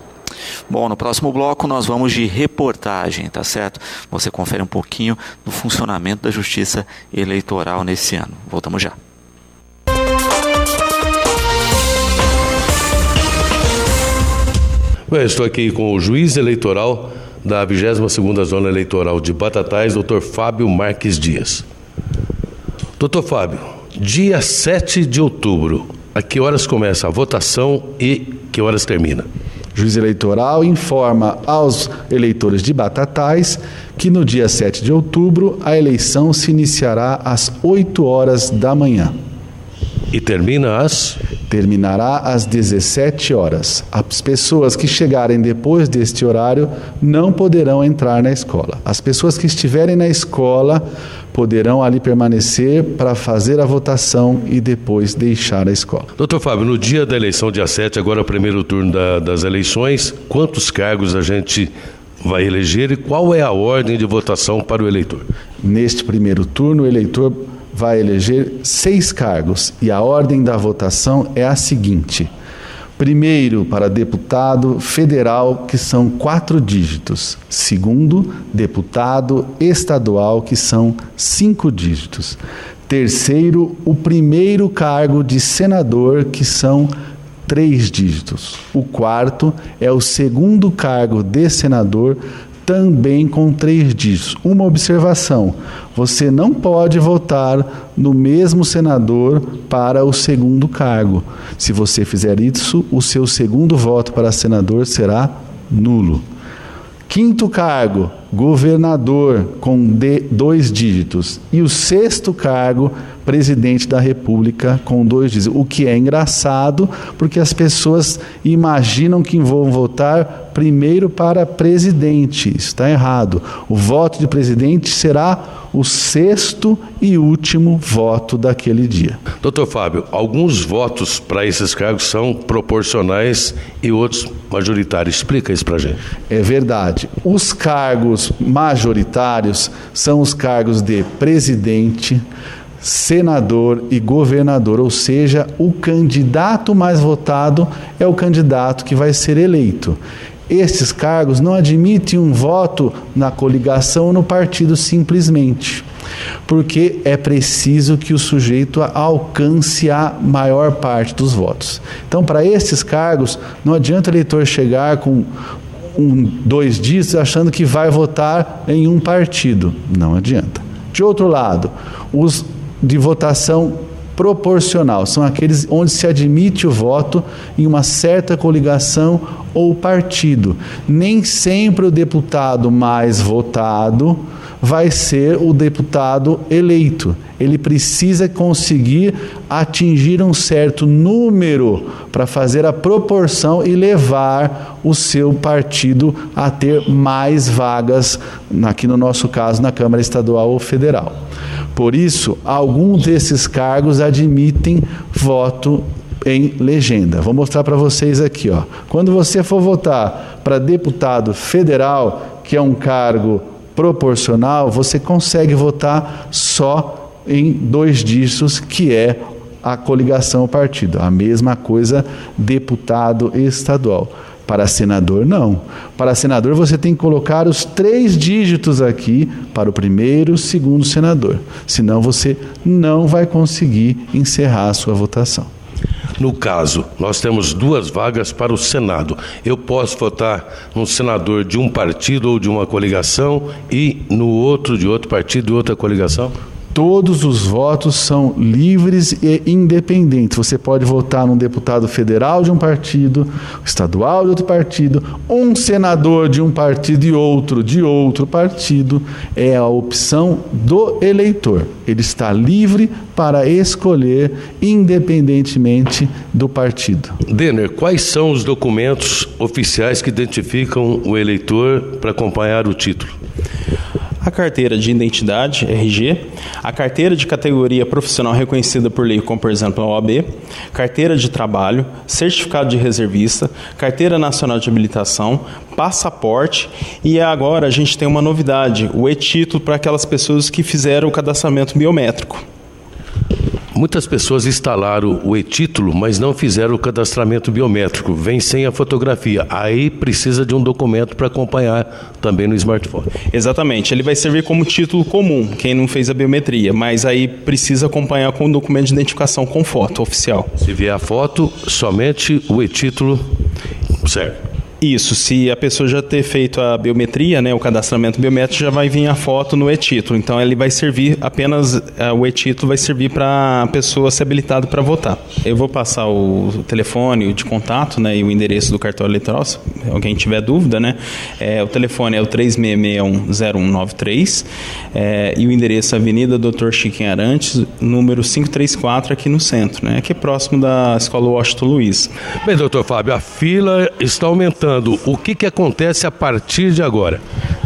Bom, no próximo bloco nós vamos de reportagem, tá certo? Você confere um pouquinho do funcionamento da Justiça Eleitoral nesse ano. Voltamos já. Bem, estou aqui com o juiz eleitoral da 22ª Zona Eleitoral de Batatais, Dr. Fábio Marques Dias. Dr. Fábio, dia 7 de outubro, a que horas começa a votação e que horas termina? O juiz eleitoral informa aos eleitores de Batatais que no dia 7 de outubro a eleição se iniciará às 8 horas da manhã. E terminará às 17 horas. As pessoas que chegarem depois deste horário não poderão entrar na escola. As pessoas que estiverem na escola poderão ali permanecer para fazer a votação e depois deixar a escola. Doutor Fábio, no dia da eleição, dia 7, agora o primeiro turno das eleições, quantos cargos a gente vai eleger e qual é a ordem de votação para o eleitor? Neste primeiro turno, o eleitor vai eleger 6 cargos e a ordem da votação é a seguinte: primeiro, para deputado federal, que são 4 dígitos. Segundo, deputado estadual, que são 5 dígitos. Terceiro, o primeiro cargo de senador, que são 3 dígitos. O quarto é o segundo cargo de senador, também com 3 dígitos. Uma observação: você não pode votar no mesmo senador para o segundo cargo. Se você fizer isso, o seu segundo voto para senador será nulo. Quinto cargo, governador, com 2 dígitos. E o sexto cargo, presidente da República, com 2 dígitos. O que é engraçado, porque as pessoas imaginam que vão votar primeiro para presidente. Isso está errado. O voto de presidente será o 6º e último voto daquele dia. Doutor Fábio, alguns votos para esses cargos são proporcionais e outros majoritários. Explica isso para a gente. É verdade. Os cargos majoritários são os cargos de presidente, senador e governador, ou seja, o candidato mais votado é o candidato que vai ser eleito. Estes cargos não admitem um voto na coligação ou no partido simplesmente, porque é preciso que o sujeito alcance a maior parte dos votos. Então, para estes cargos, não adianta o eleitor chegar com 2 dígitos achando que vai votar em um partido. Não adianta. De outro lado, os de votação proporcional são aqueles onde se admite o voto em uma certa coligação ou partido. Nem sempre o deputado mais votado vai ser o deputado eleito. Ele precisa conseguir atingir um certo número para fazer a proporção e levar o seu partido a ter mais vagas, aqui no nosso caso, na Câmara Estadual ou Federal. Por isso, alguns desses cargos admitem voto em legenda. Vou mostrar para vocês aqui, ó. Quando você for votar para deputado federal, que é um cargo proporcional, você consegue votar só em 2 dígitos, que é a coligação ao partido. A mesma coisa, deputado estadual. Para senador, não. Para senador, você tem que colocar os 3 dígitos aqui para o primeiro, segundo senador. Senão, você não vai conseguir encerrar a sua votação. No caso, nós temos 2 vagas para o Senado. Eu posso votar num senador de um partido ou de uma coligação e no outro de outro partido e outra coligação? Todos os votos são livres e independentes. Você pode votar num deputado federal de um partido, estadual de outro partido, um senador de um partido e outro de outro partido. É a opção do eleitor. Ele está livre para escolher independentemente do partido. Denner, quais são os documentos oficiais que identificam o eleitor para acompanhar o título? a carteira de identidade, RG, a carteira de categoria profissional reconhecida por lei, como por exemplo a OAB, carteira de trabalho, certificado de reservista, carteira nacional de habilitação, passaporte e agora a gente tem uma novidade, o e-título para aquelas pessoas que fizeram o cadastramento biométrico. Muitas pessoas instalaram o e-título, mas não fizeram o cadastramento biométrico. Vem sem a fotografia. Aí precisa de um documento para acompanhar também no smartphone. Exatamente. Ele vai servir como título comum, quem não fez a biometria. Mas aí precisa acompanhar com o documento de identificação com foto oficial. Se vier a foto, somente o e-título serve. Isso, se a pessoa já ter feito a biometria, né, o cadastramento biométrico, já vai vir a foto no e-título. Então, ele vai servir apenas, o e-título vai servir para a pessoa ser habilitada para votar. Eu vou passar o telefone de contato, né, e o endereço do cartório eleitoral, se alguém tiver dúvida, né. O telefone é o 3661-0193 e o endereço é Avenida Dr. Chiquinho Arantes, número 534, aqui no centro, né, aqui próximo da Escola Washington Luiz. Bem, doutor Fábio, a fila está aumentando. O que acontece a partir de agora?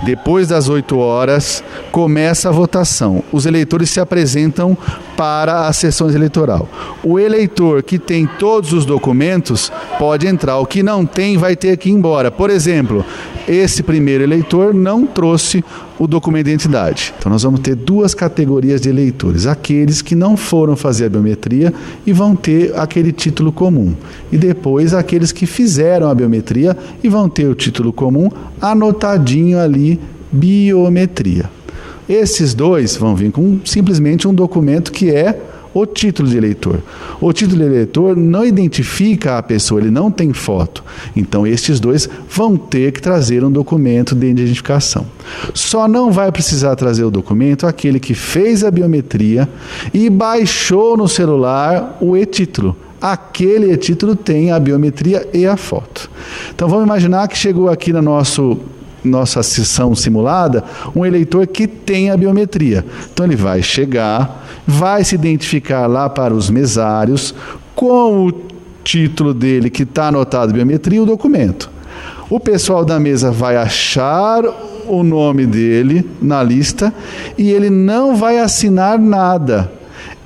Depois das 8 horas, começa a votação. Os eleitores se apresentam para as sessões eleitoral. O eleitor que tem todos os documentos pode entrar. O que não tem vai ter que ir embora. Por exemplo, esse primeiro eleitor não trouxe o documento de identidade. Então nós vamos ter duas categorias de eleitores. Aqueles que não foram fazer a biometria e vão ter aquele título comum. E depois aqueles que fizeram a biometria e vão ter o título comum anotadinho ali, biometria. Esses dois vão vir com simplesmente um documento que é o título de eleitor. O título de eleitor não identifica a pessoa, ele não tem foto. Então, estes dois vão ter que trazer um documento de identificação. Só não vai precisar trazer o documento aquele que fez a biometria e baixou no celular o e-título. Aquele e-título tem a biometria e a foto. Então, vamos imaginar que chegou aqui na nossa sessão simulada, um eleitor que tem a biometria. Então ele vai chegar, vai se identificar lá para os mesários, com o título dele que está anotado biometria e o documento. O pessoal da mesa vai achar o nome dele na lista e ele não vai assinar nada.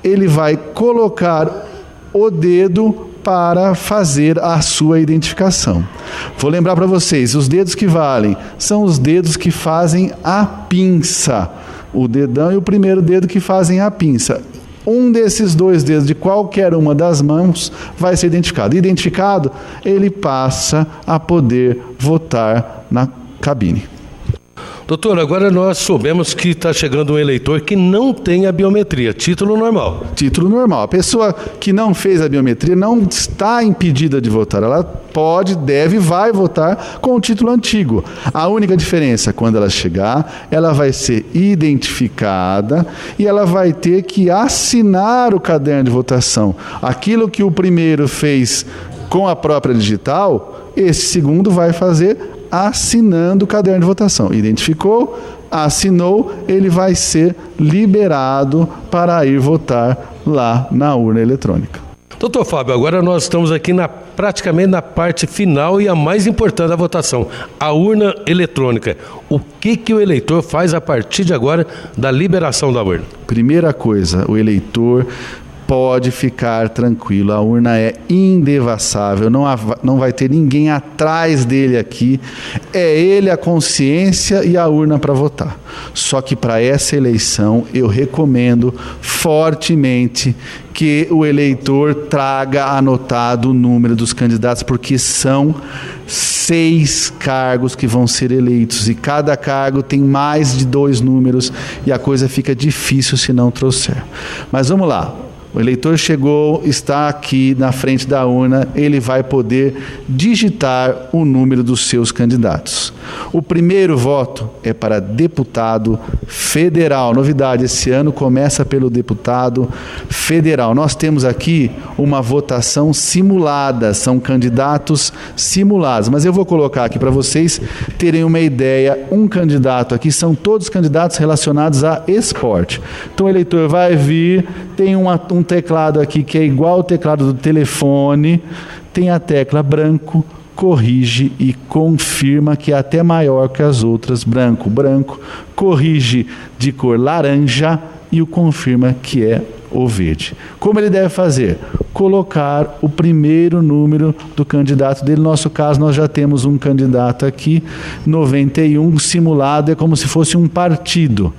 Ele vai colocar o dedo para fazer a sua identificação. Vou lembrar para vocês, os dedos que valem são os dedos que fazem a pinça. O dedão e o primeiro dedo que fazem a pinça. Um desses dois dedos de qualquer uma das mãos vai ser identificado. Identificado, ele passa a poder votar na cabine. Doutor, agora nós soubemos que está chegando um eleitor que não tem a biometria, título normal. Título normal. A pessoa que não fez a biometria não está impedida de votar. Ela pode, deve, vai votar com o título antigo. A única diferença, quando ela chegar, ela vai ser identificada e ela vai ter que assinar o caderno de votação. Aquilo que o primeiro fez com a própria digital, esse segundo vai fazer assinando o caderno de votação. Identificou, assinou, ele vai ser liberado para ir votar lá na urna eletrônica. Doutor Fábio, agora nós estamos aqui praticamente na parte final e a mais importante da votação, a urna eletrônica. O que o eleitor faz a partir de agora da liberação da urna? Primeira coisa, o eleitor pode ficar tranquilo, a urna é indevassável, não vai ter ninguém atrás dele aqui, é ele a consciência e a urna para votar. Só que para essa eleição eu recomendo fortemente que o eleitor traga anotado o número dos candidatos, porque são 6 cargos que vão ser eleitos e cada cargo tem mais de 2 números e a coisa fica difícil se não trouxer. Mas vamos lá. O eleitor chegou, está aqui na frente da urna, ele vai poder digitar o número dos seus candidatos. O primeiro voto é para deputado federal. Novidade, esse ano começa pelo deputado federal. Nós temos aqui uma votação simulada, são candidatos simulados. Mas eu vou colocar aqui para vocês terem uma ideia. Um candidato aqui, são todos candidatos relacionados a esporte. Então o eleitor vai vir, tem um teclado aqui que é igual ao teclado do telefone, tem a tecla branco, corrige e confirma que é até maior que as outras, branco, branco, corrige de cor laranja e o confirma que é o verde. Como ele deve fazer? Colocar o primeiro número do candidato dele. No nosso caso, nós já temos um candidato aqui, 91, simulado, é como se fosse um partido.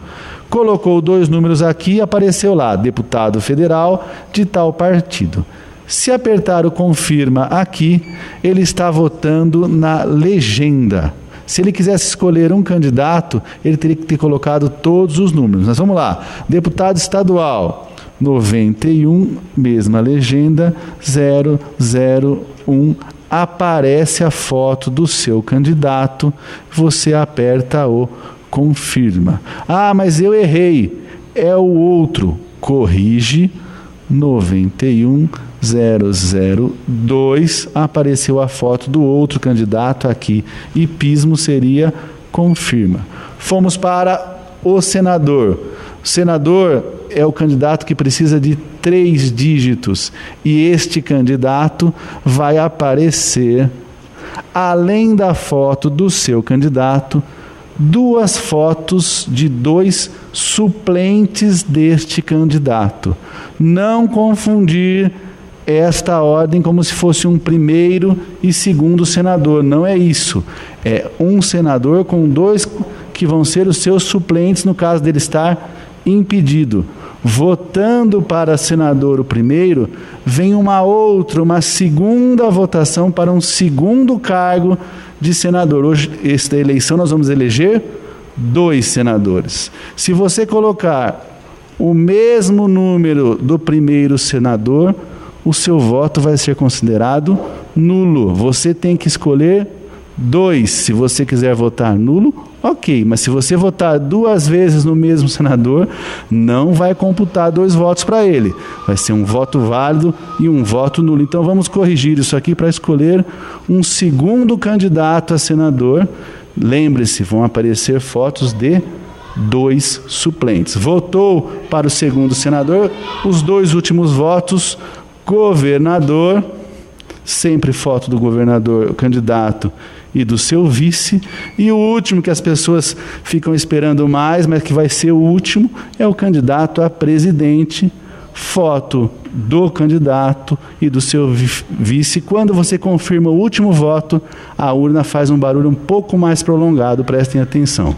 Colocou 2 números aqui, apareceu lá, deputado federal de tal partido. Se apertar o confirma aqui, ele está votando na legenda. Se ele quisesse escolher um candidato, ele teria que ter colocado todos os números. Nós vamos lá. Deputado estadual, 91, mesma legenda, 001. Aparece a foto do seu candidato, você aperta o confirma. Ah, mas eu errei. É o outro. Corrige, 91002, apareceu a foto do outro candidato aqui. Hipismo seria confirma. Fomos para o senador. O senador é o candidato que precisa de 3 dígitos. E este candidato vai aparecer, além da foto do seu candidato, 2 fotos de 2 suplentes deste candidato. Não confundir esta ordem como se fosse um primeiro e segundo senador. Não é isso. É um senador com 2 que vão ser os seus suplentes no caso dele estar impedido. Votando para senador o primeiro, vem uma segunda votação para um segundo cargo de senador. Hoje, esta eleição, nós vamos eleger 2 senadores. Se você colocar o mesmo número do primeiro senador, o seu voto vai ser considerado nulo. Você tem que escolher 2. Se você quiser votar nulo, ok. Mas se você votar 2 vezes no mesmo senador, não vai computar 2 votos para ele. Vai ser um voto válido e um voto nulo. Então vamos corrigir isso aqui para escolher um segundo candidato a senador. Lembre-se, vão aparecer fotos de 2 suplentes. Votou para o segundo senador, os 2 últimos votos, governador, sempre foto do governador, o candidato, e do seu vice. E o último que as pessoas ficam esperando mais, mas que vai ser o último, é o candidato a presidente, foto do candidato e do seu vice. Quando você confirma o último voto, a urna faz um barulho um pouco mais prolongado, prestem atenção.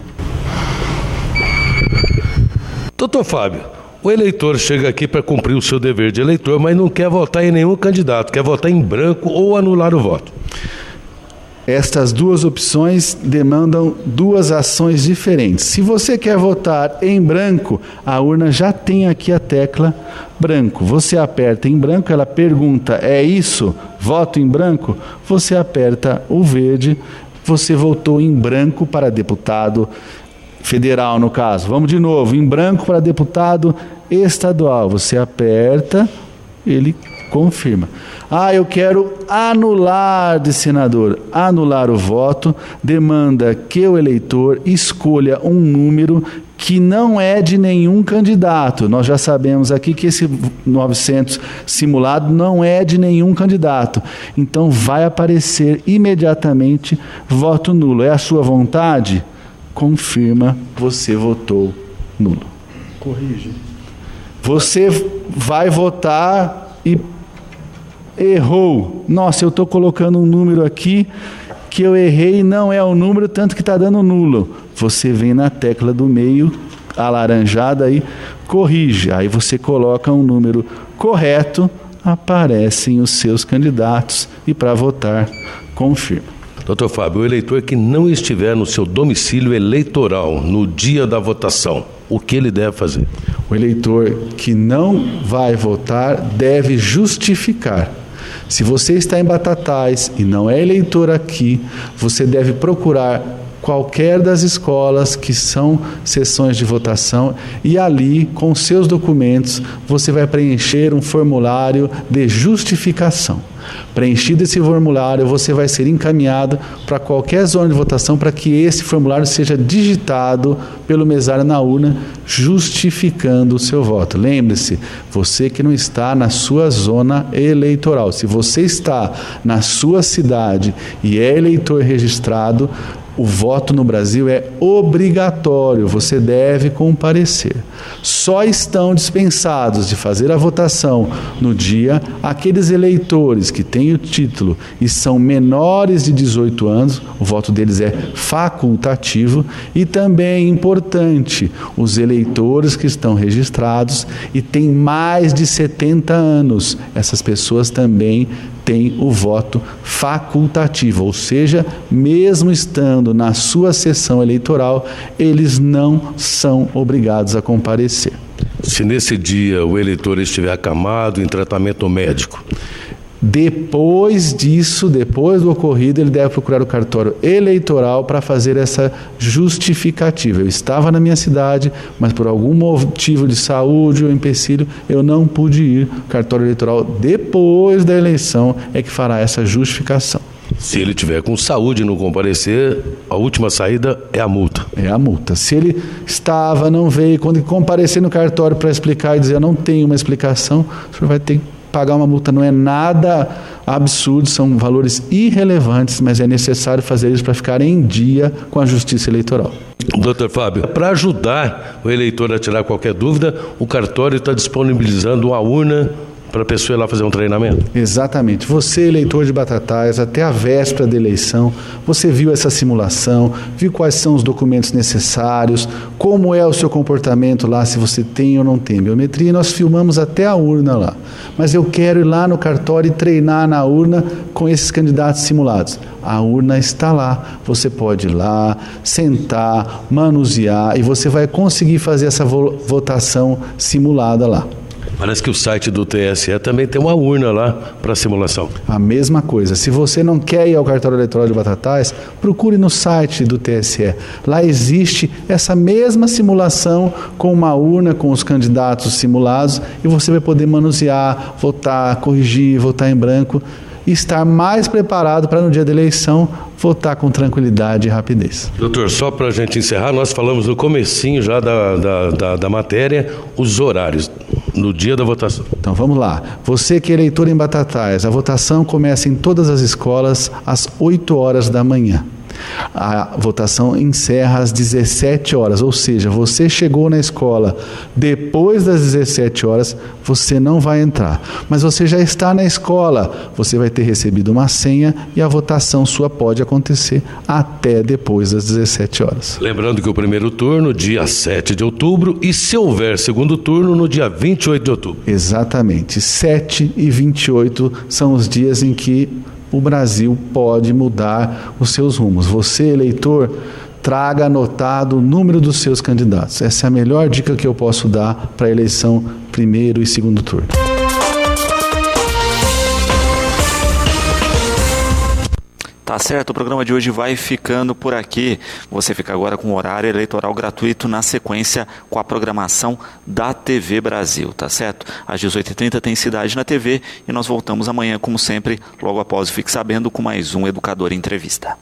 Doutor Fábio, o eleitor chega aqui para cumprir o seu dever de eleitor, mas não quer votar em nenhum candidato, quer votar em branco ou anular o voto. Estas 2 opções demandam 2 ações diferentes. Se você quer votar em branco, a urna já tem aqui a tecla branco. Você aperta em branco, ela pergunta, é isso? Voto em branco? Você aperta o verde, você votou em branco para deputado federal, no caso. Vamos de novo, em branco para deputado estadual. Você aperta, ele confirma. Ah, eu quero anular de senador. Anular o voto demanda que o eleitor escolha um número que não é de nenhum candidato. Nós já sabemos aqui que esse 900 simulado não é de nenhum candidato. Então vai aparecer imediatamente voto nulo. É a sua vontade? Confirma, você votou nulo. Corrige. Você vai votar e errou. Nossa, eu estou colocando um número aqui que eu errei, não é o número, tanto que está dando nulo. Você vem na tecla do meio, alaranjada aí, corrige. Aí você coloca um número correto, aparecem os seus candidatos e para votar, confirma. Doutor Fábio, o eleitor que não estiver no seu domicílio eleitoral no dia da votação, o que ele deve fazer? O eleitor que não vai votar deve justificar. Se você está em Batatais e não é eleitor aqui, você deve procurar qualquer das escolas que são sessões de votação e ali, com seus documentos, você vai preencher um formulário de justificação. Preenchido esse formulário, você vai ser encaminhado para qualquer zona de votação para que esse formulário seja digitado pelo mesário na urna, justificando o seu voto. Lembre-se, você que não está na sua zona eleitoral, se você está na sua cidade e é eleitor registrado, o voto no Brasil é obrigatório, você deve comparecer. Só estão dispensados de fazer a votação no dia aqueles eleitores que têm o título e são menores de 18 anos, o voto deles é facultativo, e também importante, os eleitores que estão registrados e têm mais de 70 anos, essas pessoas também têm o voto facultativo, ou seja, mesmo estando na sua sessão eleitoral, eles não são obrigados a comparecer. Se nesse dia o eleitor estiver acamado em tratamento médico, depois disso, depois do ocorrido, ele deve procurar o cartório eleitoral para fazer essa justificativa. Eu estava na minha cidade, mas por algum motivo de saúde ou empecilho, eu não pude ir. O cartório eleitoral, depois da eleição, é que fará essa justificação. se ele tiver com saúde e não comparecer, a última saída é a multa. É a multa. Se ele estava, não veio, quando comparecer no cartório para explicar e dizer eu não tenho uma explicação, o senhor vai ter que pagar uma multa. Não é nada absurdo, são valores irrelevantes, mas é necessário fazer isso para ficar em dia com a Justiça Eleitoral. Doutor Fábio, para ajudar o eleitor a tirar qualquer dúvida, o cartório está disponibilizando uma urna para a pessoa ir lá fazer um treinamento? Exatamente. Você, eleitor de Batatais, até a véspera da eleição, você viu essa simulação, viu quais são os documentos necessários, como é o seu comportamento lá, se você tem ou não tem biometria, e nós filmamos até a urna lá. Mas eu quero ir lá no cartório e treinar na urna com esses candidatos simulados. A urna está lá, você pode ir lá, sentar, manusear, e você vai conseguir fazer essa votação simulada lá. Parece que o site do TSE também tem uma urna lá para simulação. A mesma coisa. Se você não quer ir ao cartório eleitoral de Batatais, procure no site do TSE. Lá existe essa mesma simulação com uma urna, com os candidatos simulados, e você vai poder manusear, votar, corrigir, votar em branco e estar mais preparado para no dia da eleição votar com tranquilidade e rapidez. Doutor, só para a gente encerrar, nós falamos no comecinho já da matéria, os horários no dia da votação. Então vamos lá. Você que é eleitor em Batatais, a votação começa em todas as escolas às 8 horas da manhã. A votação encerra às 17 horas, ou seja, você chegou na escola depois das 17 horas, você não vai entrar. Mas você já está na escola, você vai ter recebido uma senha e a votação sua pode acontecer até depois das 17 horas. Lembrando que o primeiro turno, dia 7 de outubro, e se houver segundo turno, no dia 28 de outubro. Exatamente, 7 e 28 são os dias em que o Brasil pode mudar os seus rumos. Você, eleitor, traga anotado o número dos seus candidatos. Essa é a melhor dica que eu posso dar para a eleição primeiro e segundo turno. Tá certo, o programa de hoje vai ficando por aqui. Você fica agora com o horário eleitoral gratuito na sequência com a programação da TV Brasil, tá certo? Às 18h30 tem Cidade na TV e nós voltamos amanhã, como sempre, logo após o Fique Sabendo, com mais um Educador em Entrevista.